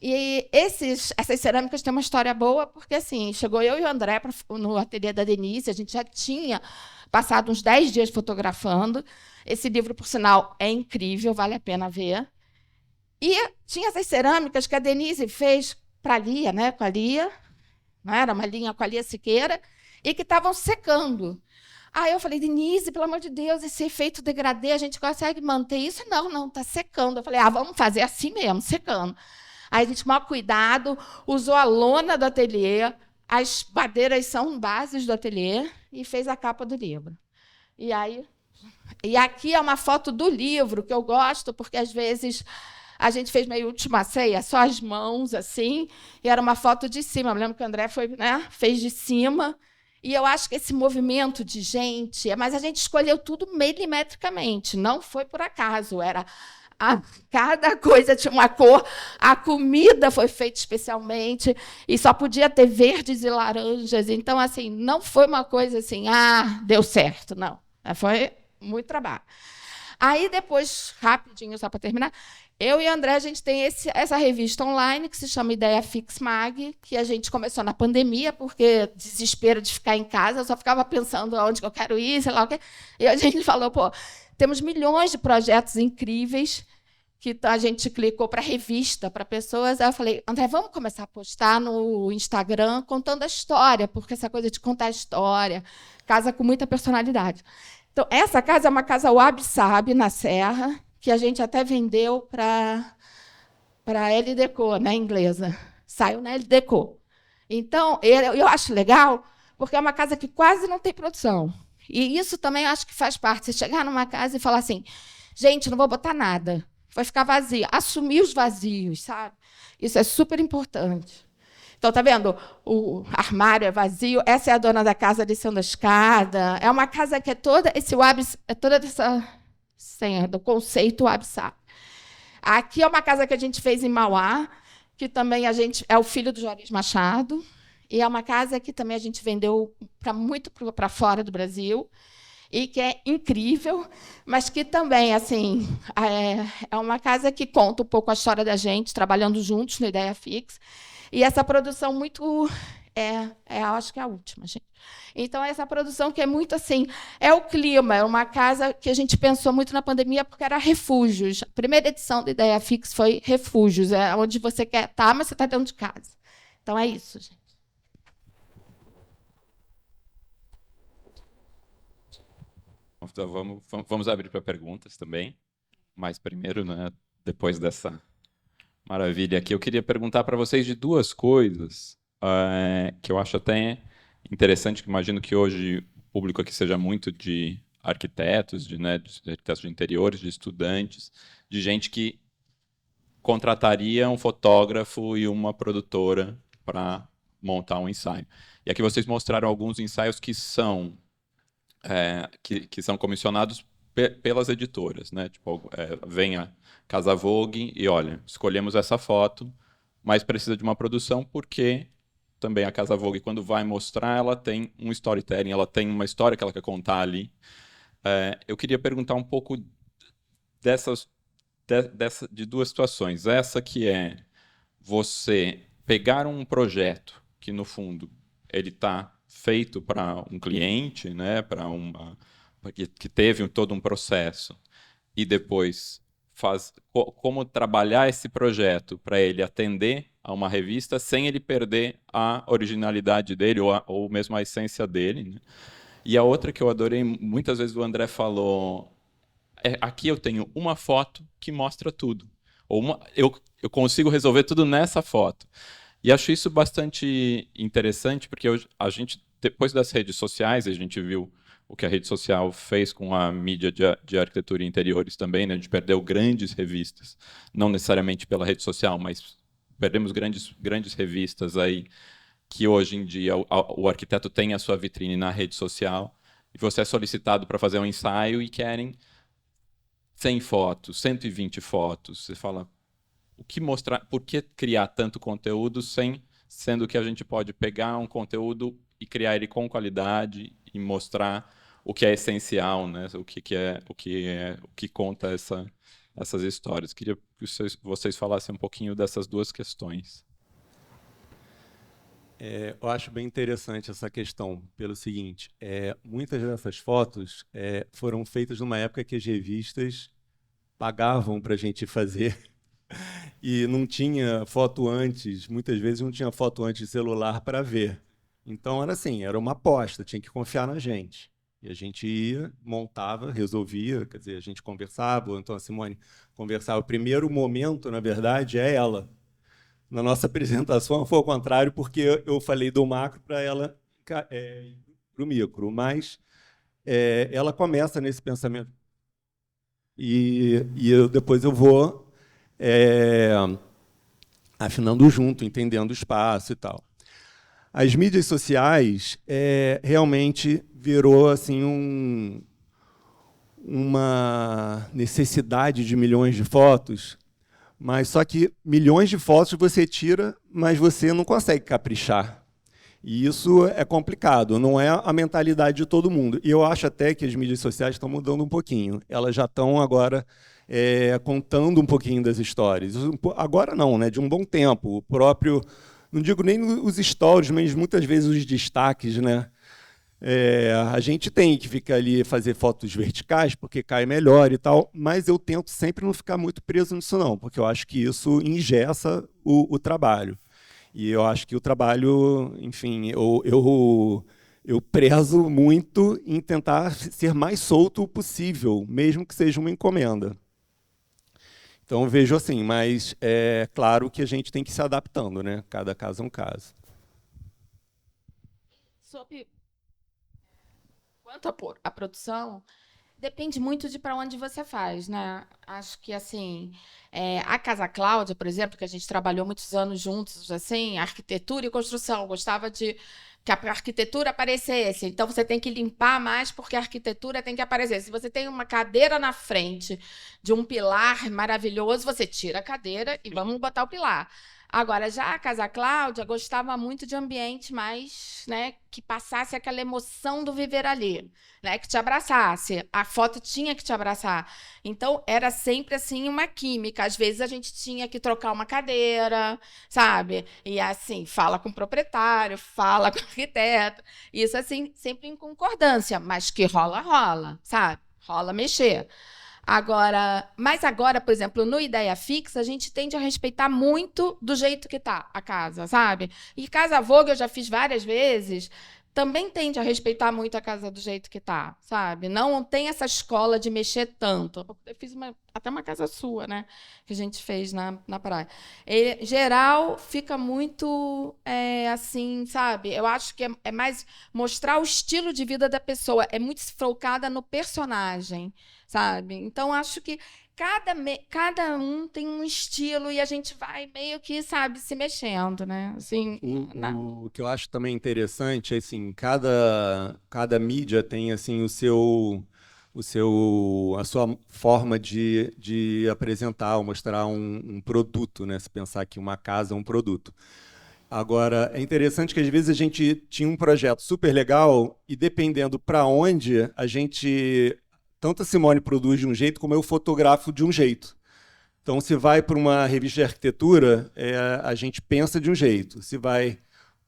E essas cerâmicas têm uma história boa, porque assim, chegou eu e o André no ateliê da Denise, a gente já tinha passado uns 10 dias fotografando. Esse livro, por sinal, é incrível, vale a pena ver. E tinha essas cerâmicas que a Denise fez para a Lia, né, com a Lia, não era uma linha com a Lia Siqueira, e que estavam secando. Aí eu falei, Denise, pelo amor de Deus, esse efeito degradê, a gente consegue manter isso? Não, está secando. Eu falei, vamos fazer assim mesmo, secando. Aí a gente, maior cuidado, usou a lona do ateliê, as madeiras são bases do ateliê, e fez a capa do livro. E aqui é uma foto do livro, que eu gosto, porque, às vezes, a gente fez meio última ceia, só as mãos, assim, e era uma foto de cima. Eu lembro que o André fez de cima, e eu acho que esse movimento de gente... Mas a gente escolheu tudo milimetricamente, não foi por acaso, cada coisa tinha uma cor, a comida foi feita especialmente, e só podia ter verdes e laranjas. Então, assim, não foi uma coisa assim, deu certo, não. Foi muito trabalho. Aí, depois, rapidinho, só para terminar, eu e o André, a gente tem essa revista online que se chama Ideia Fix Mag, que a gente começou na pandemia, porque desespero de ficar em casa, eu só ficava pensando aonde que eu quero ir, sei lá o quê. E a gente falou, temos milhões de projetos incríveis, que a gente clicou para revista, para pessoas. Aí eu falei, André, vamos começar a postar no Instagram contando a história, porque essa coisa de contar a história casa com muita personalidade. Então, essa casa é uma casa Wabi Sabi, na Serra, que a gente até vendeu para a LDCO, né, inglesa. Saiu na LDCO. Então, eu acho legal, porque é uma casa que quase não tem produção. E isso também acho que faz parte. Você chegar numa casa e falar assim, gente, não vou botar nada, vai ficar vazia. Assumir os vazios, sabe? Isso é super importante. Então, está vendo? O armário é vazio, essa é a dona da casa descendo a escada. É uma casa que é toda essa senha do conceito Wabi Sabi. Aqui é uma casa que a gente fez em Mauá, que também é o filho do Juarez Machado, e é uma casa que também a gente vendeu muito para fora do Brasil, e que é incrível, mas que também assim, é uma casa que conta um pouco a história da gente, trabalhando juntos no Ideia Fix. E essa produção muito... acho que é a última, gente. Então, essa produção que é muito assim... É o clima, é uma casa que a gente pensou muito na pandemia, porque era refúgios. A primeira edição da Ideia Fix foi refúgios, é onde você quer estar, mas você está dentro de casa. Então, é isso, gente. Então, vamos abrir para perguntas também. Mas primeiro, né, depois dessa... maravilha aqui. Eu queria perguntar para vocês de duas coisas que eu acho até interessante, que imagino que hoje o público aqui seja muito de arquitetos, de arquitetos de interiores, de estudantes, de gente que contrataria um fotógrafo e uma produtora para montar um ensaio. E aqui vocês mostraram alguns ensaios que são comissionados pelas editoras, né? Tipo, vem a Casa Vogue e, olha, escolhemos essa foto, mas precisa de uma produção porque também a Casa Vogue, quando vai mostrar, ela tem um storytelling, ela tem uma história que ela quer contar ali. Eu queria perguntar um pouco de duas situações. Essa que é você pegar um projeto que, no fundo, ele está feito para um cliente, né, que teve todo um processo, e depois como trabalhar esse projeto para ele atender a uma revista sem ele perder a originalidade dele ou mesmo a essência dele, né? E a outra que eu adorei, muitas vezes o André falou, aqui eu tenho uma foto que mostra tudo. eu consigo resolver tudo nessa foto. E acho isso bastante interessante, porque a gente, depois das redes sociais, a gente viu o que a rede social fez com a mídia de arquitetura e interiores também, né? A gente perdeu grandes revistas, não necessariamente pela rede social, mas perdemos grandes revistas aí, que hoje em dia o arquiteto tem a sua vitrine na rede social, e você é solicitado para fazer um ensaio e querem 100 fotos, 120 fotos. Você fala, o que mostrar, por que criar tanto conteúdo sendo que a gente pode pegar um conteúdo e criar ele com qualidade e mostrar o que é essencial, né? O que conta essas histórias. Queria que vocês falassem um pouquinho dessas duas questões. Eu acho bem interessante essa questão, pelo seguinte, muitas dessas fotos foram feitas numa época que as revistas pagavam para a gente fazer e não tinha foto antes, muitas vezes não tinha foto antes de celular para ver. Então era assim, era uma aposta, tinha que confiar na gente. E a gente ia, montava, resolvia, quer dizer, a gente conversava, ou então a Simone conversava. O primeiro momento, na verdade, é ela. Na nossa apresentação foi ao contrário, porque eu falei do macro para ela para o micro, mas ela começa nesse pensamento. E depois eu vou afinando junto, entendendo o espaço e tal. As mídias sociais realmente virou assim uma necessidade de milhões de fotos, mas só que milhões de fotos você tira, mas você não consegue caprichar. E isso é complicado, não é a mentalidade de todo mundo. E eu acho até que as mídias sociais estão mudando um pouquinho. Elas já estão agora contando um pouquinho das histórias. Agora não, né? De um bom tempo. O próprio, não digo nem os stories, mas muitas vezes os destaques, né? A gente tem que ficar ali fazer fotos verticais porque cai melhor e tal, mas eu tento sempre não ficar muito preso nisso não, porque eu acho que isso engessa o trabalho. E eu acho que o trabalho, enfim, eu prezo muito em tentar ser mais solto possível, mesmo que seja uma encomenda. Então eu vejo assim, mas é claro que a gente tem que ir se adaptando, né? Cada caso é um caso. Quanto à produção, depende muito de para onde você faz, né? Acho que assim, a Casa Cláudia, por exemplo, que a gente trabalhou muitos anos juntos, assim, arquitetura e construção, gostava de que a arquitetura aparecesse. Então você tem que limpar mais porque a arquitetura tem que aparecer. Se você tem uma cadeira na frente de um pilar maravilhoso, você tira a cadeira e vamos botar o pilar. Agora, já a Casa Cláudia gostava muito de ambiente mais, né, que passasse aquela emoção do viver ali, né, que te abraçasse. A foto tinha que te abraçar. Então, era sempre assim uma química. Às vezes a gente tinha que trocar uma cadeira, sabe? E assim, fala com o proprietário, fala com o arquiteto. Isso assim, sempre em concordância, mas que rola, sabe? Rola mexer. Mas agora, por exemplo, no Ideia Fixa, a gente tende a respeitar muito do jeito que está a casa, sabe? E Casa Vogue, eu já fiz várias vezes, também tende a respeitar muito a casa do jeito que está, sabe? Não tem essa escola de mexer tanto. Eu fiz até uma casa sua, né? Que a gente fez na praia. Em geral, fica muito assim, sabe? Eu acho que é mais mostrar o estilo de vida da pessoa. É muito focada no personagem, sabe? Então, acho que cada um tem um estilo e a gente vai meio que, sabe, se mexendo, né? Assim, o que eu acho também interessante é assim, cada mídia tem assim a sua forma de apresentar ou mostrar um produto, né? Se pensar que uma casa é um produto. Agora, é interessante que às vezes a gente tinha um projeto super legal e dependendo para onde a gente, tanto a Simone produz de um jeito como eu fotografo de um jeito. Então, se vai para uma revista de arquitetura, a gente pensa de um jeito. Se vai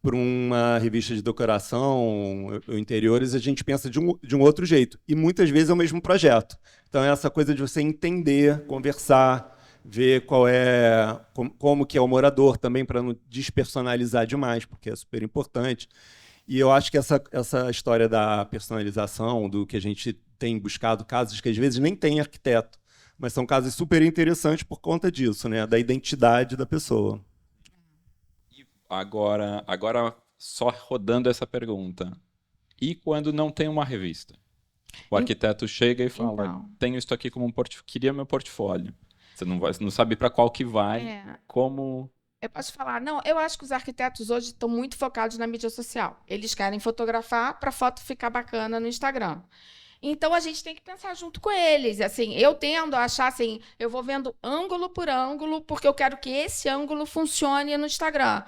para uma revista de decoração ou interiores, a gente pensa de um outro jeito. E muitas vezes é o mesmo projeto. Então, é essa coisa de você entender, conversar, ver como que é o morador também, para não despersonalizar demais, porque é super importante. E eu acho que essa história da personalização, do que a gente tem buscado casos que às vezes nem tem arquiteto, Mas são casos super interessantes por conta disso, né? Da identidade da pessoa. Agora só rodando essa pergunta. E quando não tem uma revista? O arquiteto chega e fala, Então. tenho isso aqui como queria meu portfólio. Você não sabe para qual que vai, como... Eu posso falar, não, eu acho que os arquitetos hoje estão muito focados na mídia social. Eles querem fotografar para a foto ficar bacana no Instagram. Então a gente tem que pensar junto com eles. Assim, eu tendo a achar assim, eu vou vendo ângulo por ângulo, porque eu quero que esse ângulo funcione no Instagram.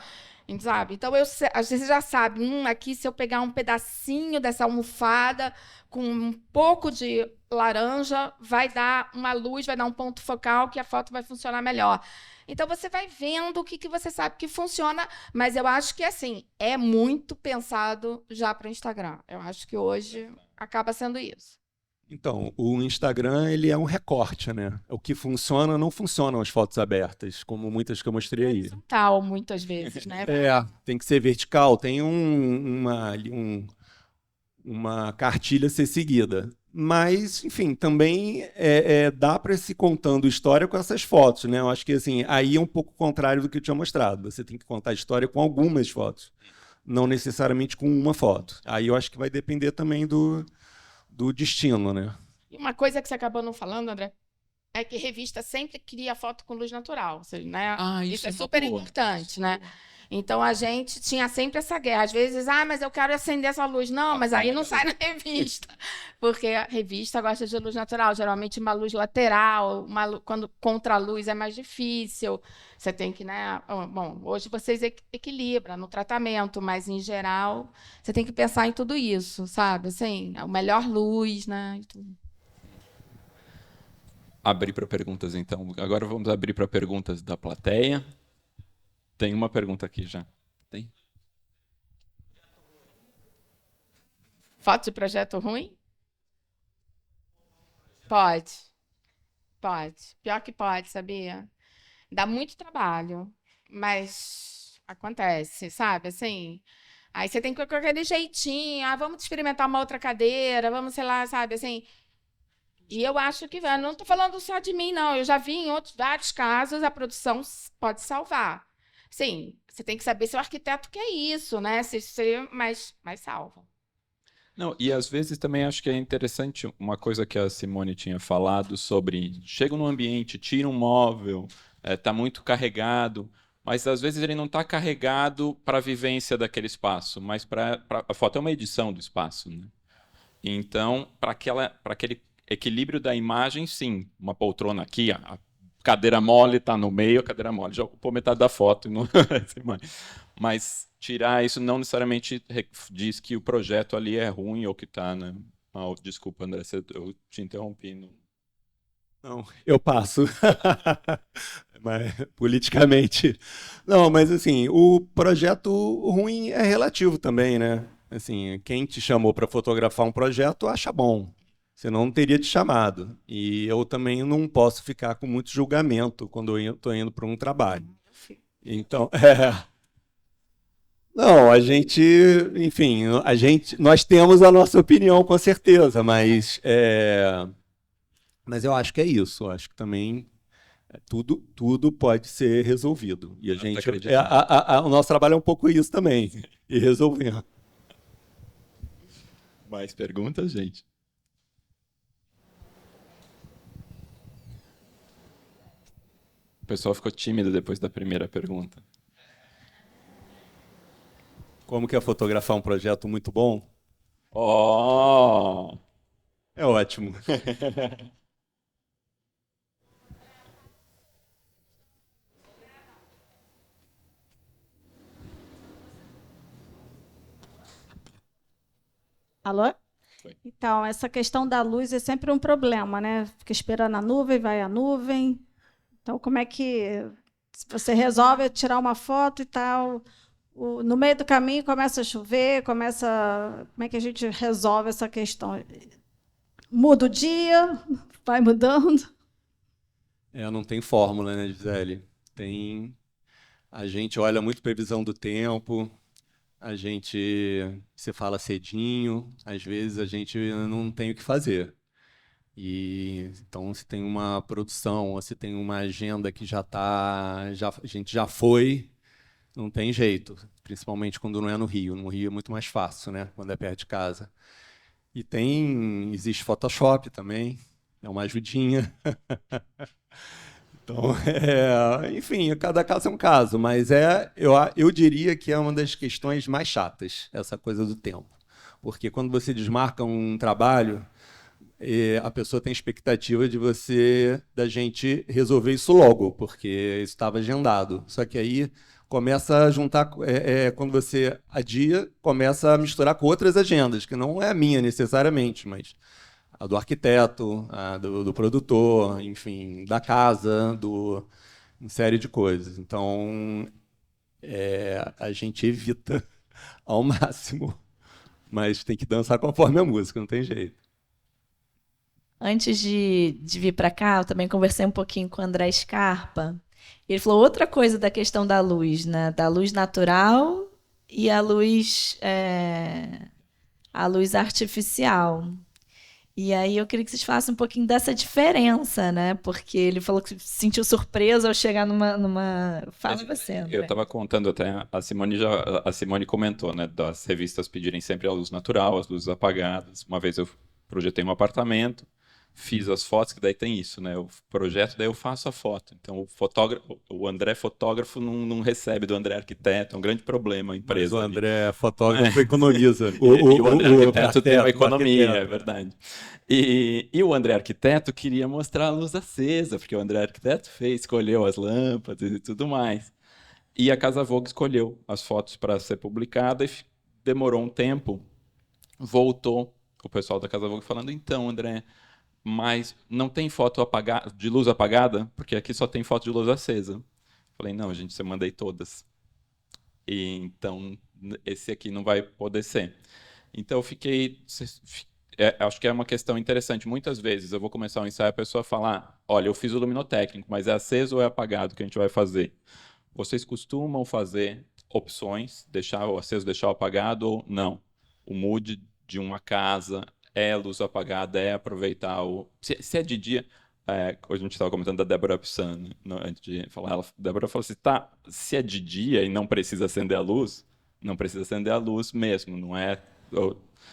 Sabe? Então, às vezes você já sabe, aqui se eu pegar um pedacinho dessa almofada com um pouco de laranja, vai dar uma luz, vai dar um ponto focal que a foto vai funcionar melhor. Então, você vai vendo o que você sabe que funciona, mas eu acho que assim, é muito pensado já para o Instagram. Eu acho que hoje acaba sendo isso. Então, o Instagram, ele é um recorte, né? O que funciona, não funcionam as fotos abertas, como muitas que eu mostrei aí. Horizontal, muitas vezes, né? Tem que ser vertical, tem uma cartilha a ser seguida. Mas, enfim, também dá para se contando história com essas fotos, né? Eu acho que assim, aí é um pouco contrário do que eu tinha mostrado. Você tem que contar a história com algumas fotos, não necessariamente com uma foto. Aí eu acho que vai depender também do destino, né? E uma coisa que você acabou não falando, André, é que revista sempre cria foto com luz natural, ou seja, né? Isso é super importante, né? Então a gente tinha sempre essa guerra. Às vezes, mas eu quero acender essa luz. Não, mas aí não sai na revista. Porque a revista gosta de luz natural, geralmente uma luz lateral, quando contra a luz é mais difícil. Você tem que, né? Bom, hoje vocês equilibram no tratamento, mas em geral você tem que pensar em tudo isso, sabe? Assim, a melhor luz, né? E tudo. Abrir para perguntas, então. Agora vamos abrir para perguntas da plateia. Tem uma pergunta aqui já. Tem? Foto de projeto ruim? Pode. Pior que pode, sabia? Dá muito trabalho, mas acontece, sabe? Assim, aí você tem que colocar aquele jeitinho. Vamos experimentar uma outra cadeira, vamos, sei lá, sabe? Assim, e eu acho que, não estou falando só de mim, não. Eu já vi em vários casos a produção pode salvar. Sim, você tem que saber se o arquiteto quer isso, né? Mas salva. Não, e às vezes também acho que é interessante uma coisa que a Simone tinha falado sobre chega no ambiente, tira um móvel, está muito carregado, mas às vezes ele não está carregado para a vivência daquele espaço, mas a foto é uma edição do espaço, né? Então, para aquele equilíbrio da imagem, sim, uma poltrona aqui, a cadeira mole está no meio, a cadeira mole já ocupou metade da foto. Não... Mas tirar isso não necessariamente diz que o projeto ali é ruim ou que está, né? Desculpa, André, eu te interrompi. Não, eu passo. Mas, politicamente. Não, mas assim, o projeto ruim é relativo também, né? Assim, quem te chamou para fotografar um projeto acha bom. Senão não teria te chamado. E eu também não posso ficar com muito julgamento quando eu estou indo para um trabalho. Então, não, a gente, enfim, nós temos a nossa opinião com certeza, mas eu acho que é isso. Eu acho que também tudo pode ser resolvido. E a gente, o nosso trabalho é um pouco isso também, e resolvendo. Mais perguntas, gente? O pessoal ficou tímido depois da primeira pergunta. Como que é fotografar um projeto muito bom? Oh! É ótimo. Alô? Foi. Então, essa questão da luz é sempre um problema, né? Fica esperando a nuvem, vai a nuvem. Então, como é que você resolve tirar uma foto e tal? No meio do caminho começa a chover, como é que a gente resolve essa questão? Muda o dia, vai mudando? Não tem fórmula, né, Gisele? A gente olha muito previsão do tempo, você fala cedinho, às vezes a gente não tem o que fazer. E então, se tem uma produção, ou se tem uma agenda que a gente já foi, não tem jeito, principalmente quando não é no Rio. No Rio é muito mais fácil, né? Quando é perto de casa. E existe Photoshop também, é uma ajudinha. Então, enfim, cada caso é um caso, mas eu diria que é uma das questões mais chatas, essa coisa do tempo. Porque quando você desmarca um trabalho, a pessoa tem expectativa da gente resolver isso logo, porque isso estava agendado. Só que aí começa a juntar, quando você adia, começa a misturar com outras agendas, que não é a minha necessariamente, mas a do arquiteto, a do produtor, enfim, da casa, uma série de coisas. Então, a gente evita ao máximo, mas tem que dançar conforme a música, não tem jeito. Antes de vir para cá, eu também conversei um pouquinho com o André Scarpa. Ele falou outra coisa da questão da luz, né? Da luz natural e a luz artificial. E aí eu queria que vocês falassem um pouquinho dessa diferença, né? Porque ele falou que se sentiu surpreso ao chegar numa... Fala você, André. Eu estava contando até, a Simone comentou, né? Das revistas pedirem sempre a luz natural, as luzes apagadas. Uma vez eu projetei um apartamento, fiz as fotos, que daí tem isso, né? O projeto, daí eu faço a foto. Então o André fotógrafo não recebe do André arquiteto, é um grande problema a empresa. Mas o André fotógrafo economiza. E o André arquiteto tem uma economia, é verdade. E o André arquiteto queria mostrar a luz acesa, porque o André arquiteto escolheu as lâmpadas e tudo mais. E a Casa Vogue escolheu as fotos para ser publicada e demorou um tempo, voltou o pessoal da Casa Vogue falando, então, André, mas não tem foto de luz apagada? Porque aqui só tem foto de luz acesa. Falei, não, gente, você mandei todas. E, então, esse aqui não vai poder ser. Então, eu fiquei... acho que é uma questão interessante. Muitas vezes eu vou começar um ensaio e a pessoa fala, olha, eu fiz o luminotécnico, mas é aceso ou é apagado que a gente vai fazer? Vocês costumam fazer opções, deixar o aceso, deixar o apagado ou não? O mood de uma casa é luz apagada, é aproveitar se é de dia, hoje a gente estava comentando da Débora Pissan, né? Antes de falar, Débora falou assim, tá, se é de dia e não precisa acender a luz, não precisa acender a luz mesmo, não é...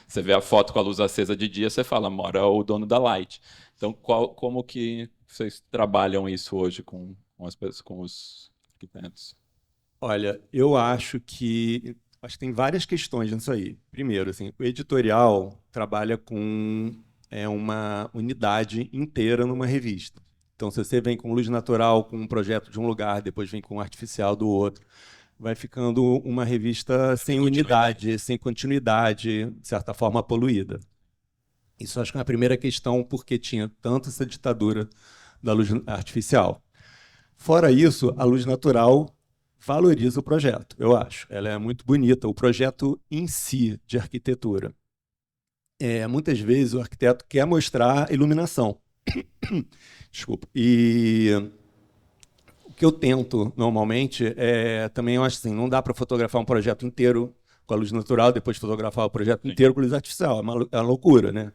Você vê a foto com a luz acesa de dia, você fala, mora o dono da Light. Então, como que vocês trabalham isso hoje com os arquitetos? Olha, eu acho que tem várias questões nisso aí. Primeiro, assim, o editorial trabalha com uma unidade inteira numa revista. Então, se você vem com luz natural, com um projeto de um lugar, depois vem com um artificial do outro, vai ficando uma revista sem unidade, sem continuidade, de certa forma poluída. Isso acho que é a primeira questão, porque tinha tanto essa ditadura da luz artificial. Fora isso, a luz natural valoriza o projeto, eu acho. Ela é muito bonita, o projeto em si, de arquitetura. Muitas vezes o arquiteto quer mostrar iluminação. Desculpa. E o que eu tento, normalmente, também eu acho assim, não dá para fotografar um projeto inteiro com a luz natural, depois fotografar o projeto inteiro com luz artificial. É uma loucura, né?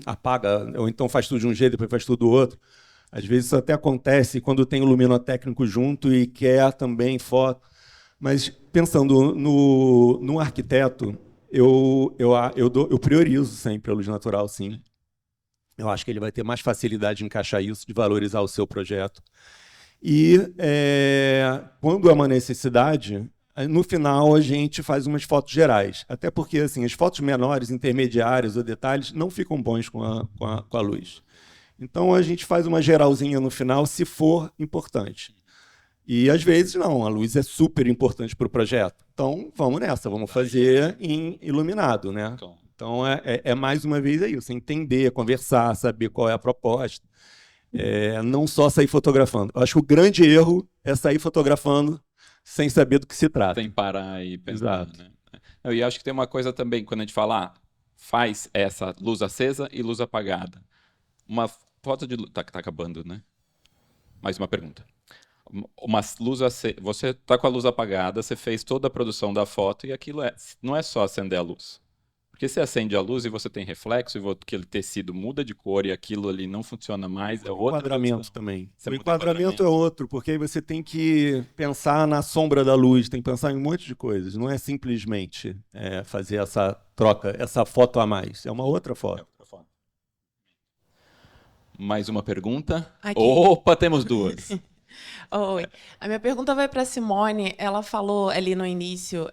Apaga, ou então faz tudo de um jeito, depois faz tudo do outro. Às vezes isso até acontece quando tem o luminotécnico junto e quer também foto. Mas pensando no arquiteto, eu priorizo sempre a luz natural, sim. Eu acho que ele vai ter mais facilidade de encaixar isso, de valorizar o seu projeto. E quando há uma necessidade, no final a gente faz umas fotos gerais. Até porque assim, as fotos menores, intermediárias ou detalhes não ficam bons com a luz. Então, a gente faz uma geralzinha no final, se for importante. E, às vezes, não. A luz é super importante para o projeto. Então, vamos nessa. Vamos fazer em iluminado, né? Então, mais uma vez isso. Entender, conversar, saber qual é a proposta. Não só sair fotografando. Eu acho que o grande erro é sair fotografando sem saber do que se trata. Sem parar e pensar, né? E acho que tem uma coisa também, quando a gente fala, faz essa luz acesa e luz apagada. Uma foto de luz... Tá acabando, né? Mais uma pergunta. Uma luz acesa... Você está com a luz apagada, você fez toda a produção da foto e aquilo não é só acender a luz. Porque você acende a luz e você tem reflexo, e aquele tecido muda de cor e aquilo ali não funciona mais, é O outra enquadramento questão. também. Você O muda enquadramento é outro, porque aí você tem que pensar na sombra da luz, tem que pensar em um monte de coisas. Não é simplesmente fazer essa troca, essa foto a mais. É uma outra foto. Mais uma pergunta? Aqui. Opa, temos duas. Oi. A minha pergunta vai para a Simone. Ela falou ali no início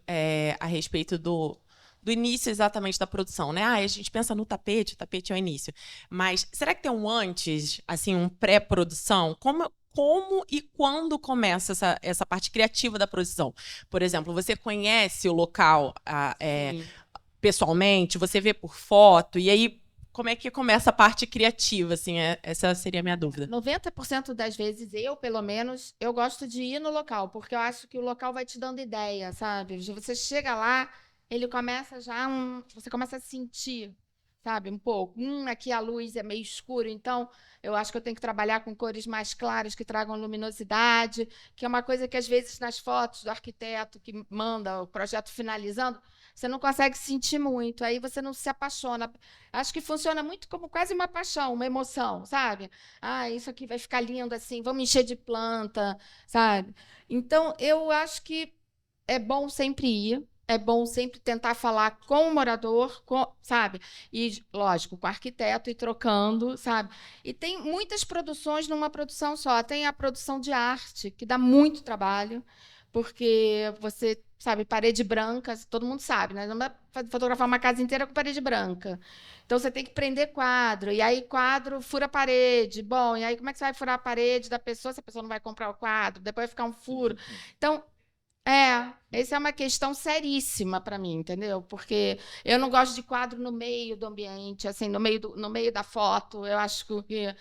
a respeito do início exatamente da produção, né? A gente pensa no tapete, o tapete é o início. Mas será que tem um antes, assim, um pré-produção? Como e quando começa essa parte criativa da produção? Por exemplo, você conhece o local pessoalmente, você vê por foto, e aí como é que começa a parte criativa? Assim, essa seria a minha dúvida. 90% das vezes, pelo menos, eu gosto de ir no local, porque eu acho que o local vai te dando ideia, sabe? Você chega lá, ele começa você começa a sentir, sabe, um pouco. Aqui a luz é meio escuro, então eu acho que eu tenho que trabalhar com cores mais claras que tragam luminosidade, que é uma coisa que às vezes nas fotos do arquiteto que manda o projeto finalizando, você não consegue sentir muito, aí você não se apaixona. Acho que funciona muito como quase uma paixão, uma emoção, sabe? Isso aqui vai ficar lindo assim, vamos encher de planta, sabe? Então, eu acho que é bom sempre ir, é bom sempre tentar falar com o morador, sabe? E, lógico, com o arquiteto e trocando, sabe? E tem muitas produções numa produção só. Tem a produção de arte, que dá muito trabalho, porque você, sabe, parede branca, todo mundo sabe, né? Não dá pra fotografar uma casa inteira com parede branca. Então, você tem que prender quadro, e aí quadro fura a parede. Bom, e aí como é que você vai furar a parede da pessoa se a pessoa não vai comprar o quadro? Depois vai ficar um furo. Então, essa é uma questão seríssima para mim, entendeu? Porque eu não gosto de quadro no meio do ambiente, assim, no meio da foto. Eu acho que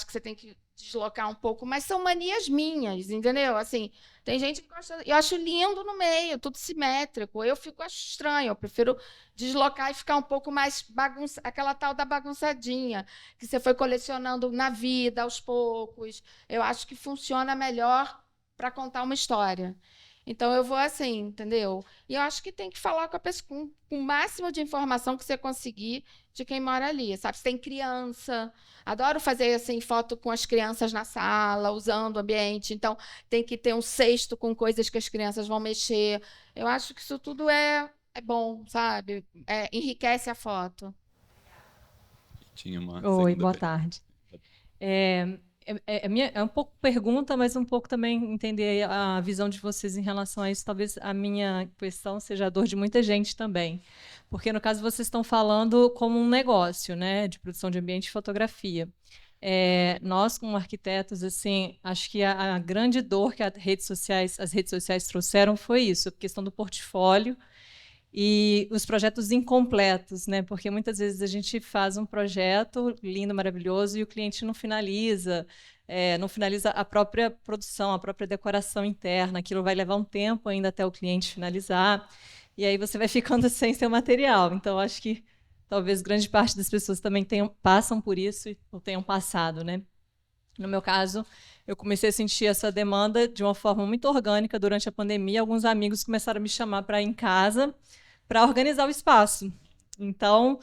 você tem que deslocar um pouco, mas são manias minhas, entendeu? Assim, tem gente que gosta, eu acho lindo no meio, tudo simétrico. Eu acho estranho, eu prefiro deslocar e ficar um pouco mais aquela tal da bagunçadinha que você foi colecionando na vida aos poucos. Eu acho que funciona melhor para contar uma história. Então, eu vou assim, entendeu? E eu acho que tem que falar com a pessoa com o máximo de informação que você conseguir de quem mora ali, sabe? Se tem criança, adoro fazer assim, foto com as crianças na sala, usando o ambiente. Então, tem que ter um cesto com coisas que as crianças vão mexer. Eu acho que isso tudo é bom, sabe? Enriquece a foto. Tinha uma Oi, segunda boa pergunta. tarde. É um pouco pergunta, mas um pouco também entender a visão de vocês em relação a isso. Talvez a minha questão seja a dor de muita gente também. Porque, no caso, vocês estão falando como um negócio, né, de produção de ambiente e fotografia. Nós, como arquitetos, assim, acho que a grande dor que as redes sociais trouxeram foi isso, a questão do portfólio e os projetos incompletos, né? Porque muitas vezes a gente faz um projeto lindo, maravilhoso, e o cliente não finaliza a própria produção, a própria decoração interna. Aquilo vai levar um tempo ainda até o cliente finalizar, e aí você vai ficando sem seu material. Então, acho que talvez grande parte das pessoas também passam por isso ou tenham passado, né? No meu caso, eu comecei a sentir essa demanda de uma forma muito orgânica durante a pandemia. Alguns amigos começaram a me chamar para ir em casa para organizar o espaço. Então,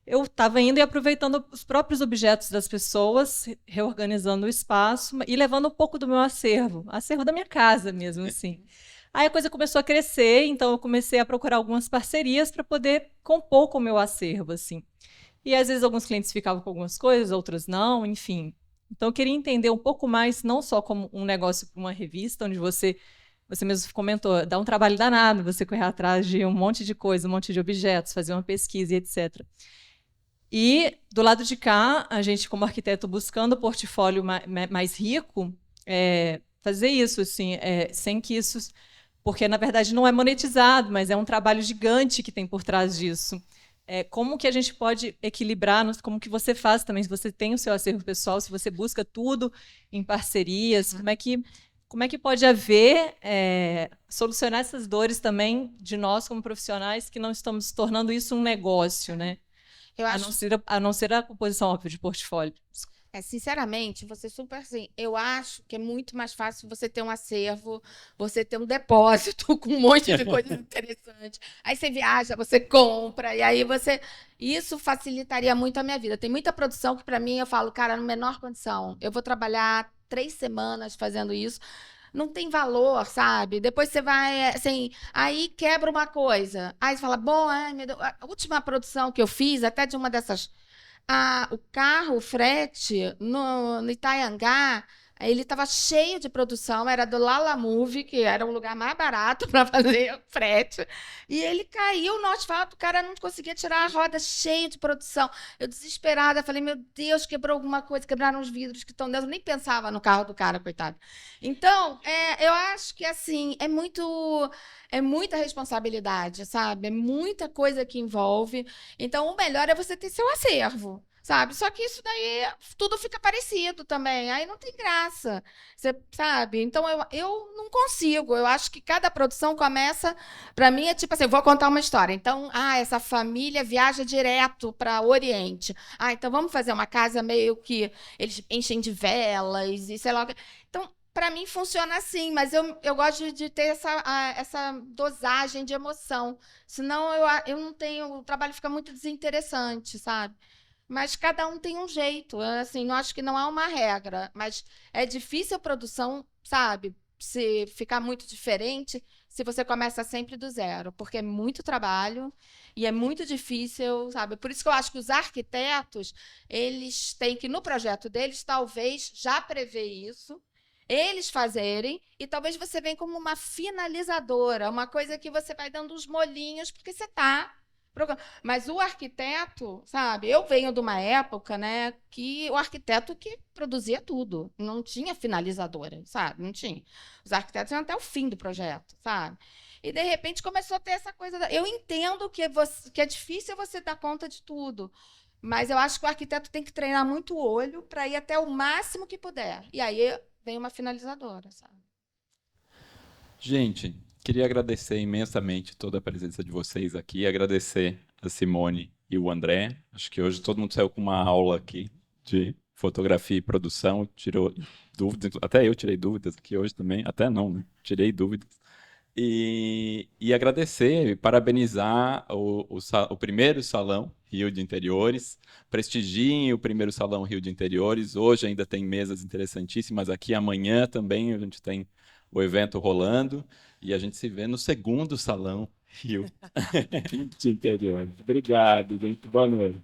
eu estava indo e aproveitando os próprios objetos das pessoas, reorganizando o espaço e levando um pouco do meu acervo da minha casa mesmo, assim. Aí a coisa começou a crescer, então eu comecei a procurar algumas parcerias para poder compor com o meu acervo, assim. E às vezes alguns clientes ficavam com algumas coisas, outros não, enfim. Então eu queria entender um pouco mais, não só como um negócio para uma revista, onde você mesmo comentou, dá um trabalho danado você correr atrás de um monte de coisa, um monte de objetos, fazer uma pesquisa e etc. E, do lado de cá, a gente, como arquiteto, buscando o portfólio mais rico, fazer isso, assim, sem que isso... Porque, na verdade, não é monetizado, mas é um trabalho gigante que tem por trás disso. Como que a gente pode equilibrar, como que você faz também, se você tem o seu acervo pessoal, se você busca tudo em parcerias, como é que pode haver, solucionar essas dores também de nós como profissionais que não estamos tornando isso um negócio, né? A não ser a composição, óbvio, de portfólio. Sinceramente, você super assim, eu acho que é muito mais fácil você ter um acervo, você ter um depósito com um monte de coisas interessantes. Aí você viaja, você compra, e aí você. Isso facilitaria muito a minha vida. Tem muita produção que, para mim, eu falo, cara, na menor condição. Eu vou trabalhar 3 semanas fazendo isso. Não tem valor, sabe? Depois você vai, assim, aí quebra uma coisa. Aí você fala, bom, ai, meu Deus, a última produção que eu fiz, até de uma dessas o carro, o frete, no Itaiangá, ele estava cheio de produção, era do Lala Move, que era o lugar mais barato para fazer frete, e ele caiu no asfalto, o cara não conseguia tirar a roda, cheio de produção. Eu desesperada, falei, meu Deus, quebrou alguma coisa, quebraram os vidros que estão dentro, eu nem pensava no carro do cara, coitado. Então, eu acho que assim, é muita responsabilidade, sabe? É muita coisa que envolve. Então, o melhor é você ter seu acervo, sabe? Só que isso daí tudo fica parecido também. Aí não tem graça, você sabe? Então, eu não consigo. Eu acho que cada produção começa. Para mim, é tipo assim: vou contar uma história. Então, essa família viaja direto para o Oriente. Então vamos fazer uma casa meio que eles enchem de velas e sei lá. Então, para mim funciona assim, mas eu gosto de ter essa dosagem de emoção. Senão eu não tenho, o trabalho fica muito desinteressante, sabe? Mas cada um tem um jeito. Assim, não acho que não há uma regra, mas é difícil a produção, sabe? Se ficar muito diferente, se você começa sempre do zero, porque é muito trabalho e é muito difícil, sabe? Por isso que eu acho que os arquitetos, eles têm que, no projeto deles, talvez já prever isso, eles fazerem, e talvez você venha como uma finalizadora, uma coisa que você vai dando os molhinhos, porque você está. Mas o arquiteto, sabe? Eu venho de uma época, né, que o arquiteto que produzia tudo, não tinha finalizadora, sabe? Não tinha. Os arquitetos iam até o fim do projeto, sabe? E de repente começou a ter essa coisa. Eu entendo que é difícil você dar conta de tudo, mas eu acho que o arquiteto tem que treinar muito o olho para ir até o máximo que puder. E aí vem uma finalizadora, sabe? Gente, queria agradecer imensamente toda a presença de vocês aqui, agradecer a Simone e o André. Acho que hoje todo mundo saiu com uma aula aqui de fotografia e produção, tirou dúvidas, até eu tirei dúvidas aqui hoje também, até não, né? Tirei dúvidas. E agradecer e parabenizar o primeiro Salão Rio de Interiores. Prestigiem o primeiro Salão Rio de Interiores. Hoje ainda tem mesas interessantíssimas aqui. Amanhã também a gente tem o evento rolando. E a gente se vê no segundo Salão Rio de Interiores. Obrigado, gente. Boa noite.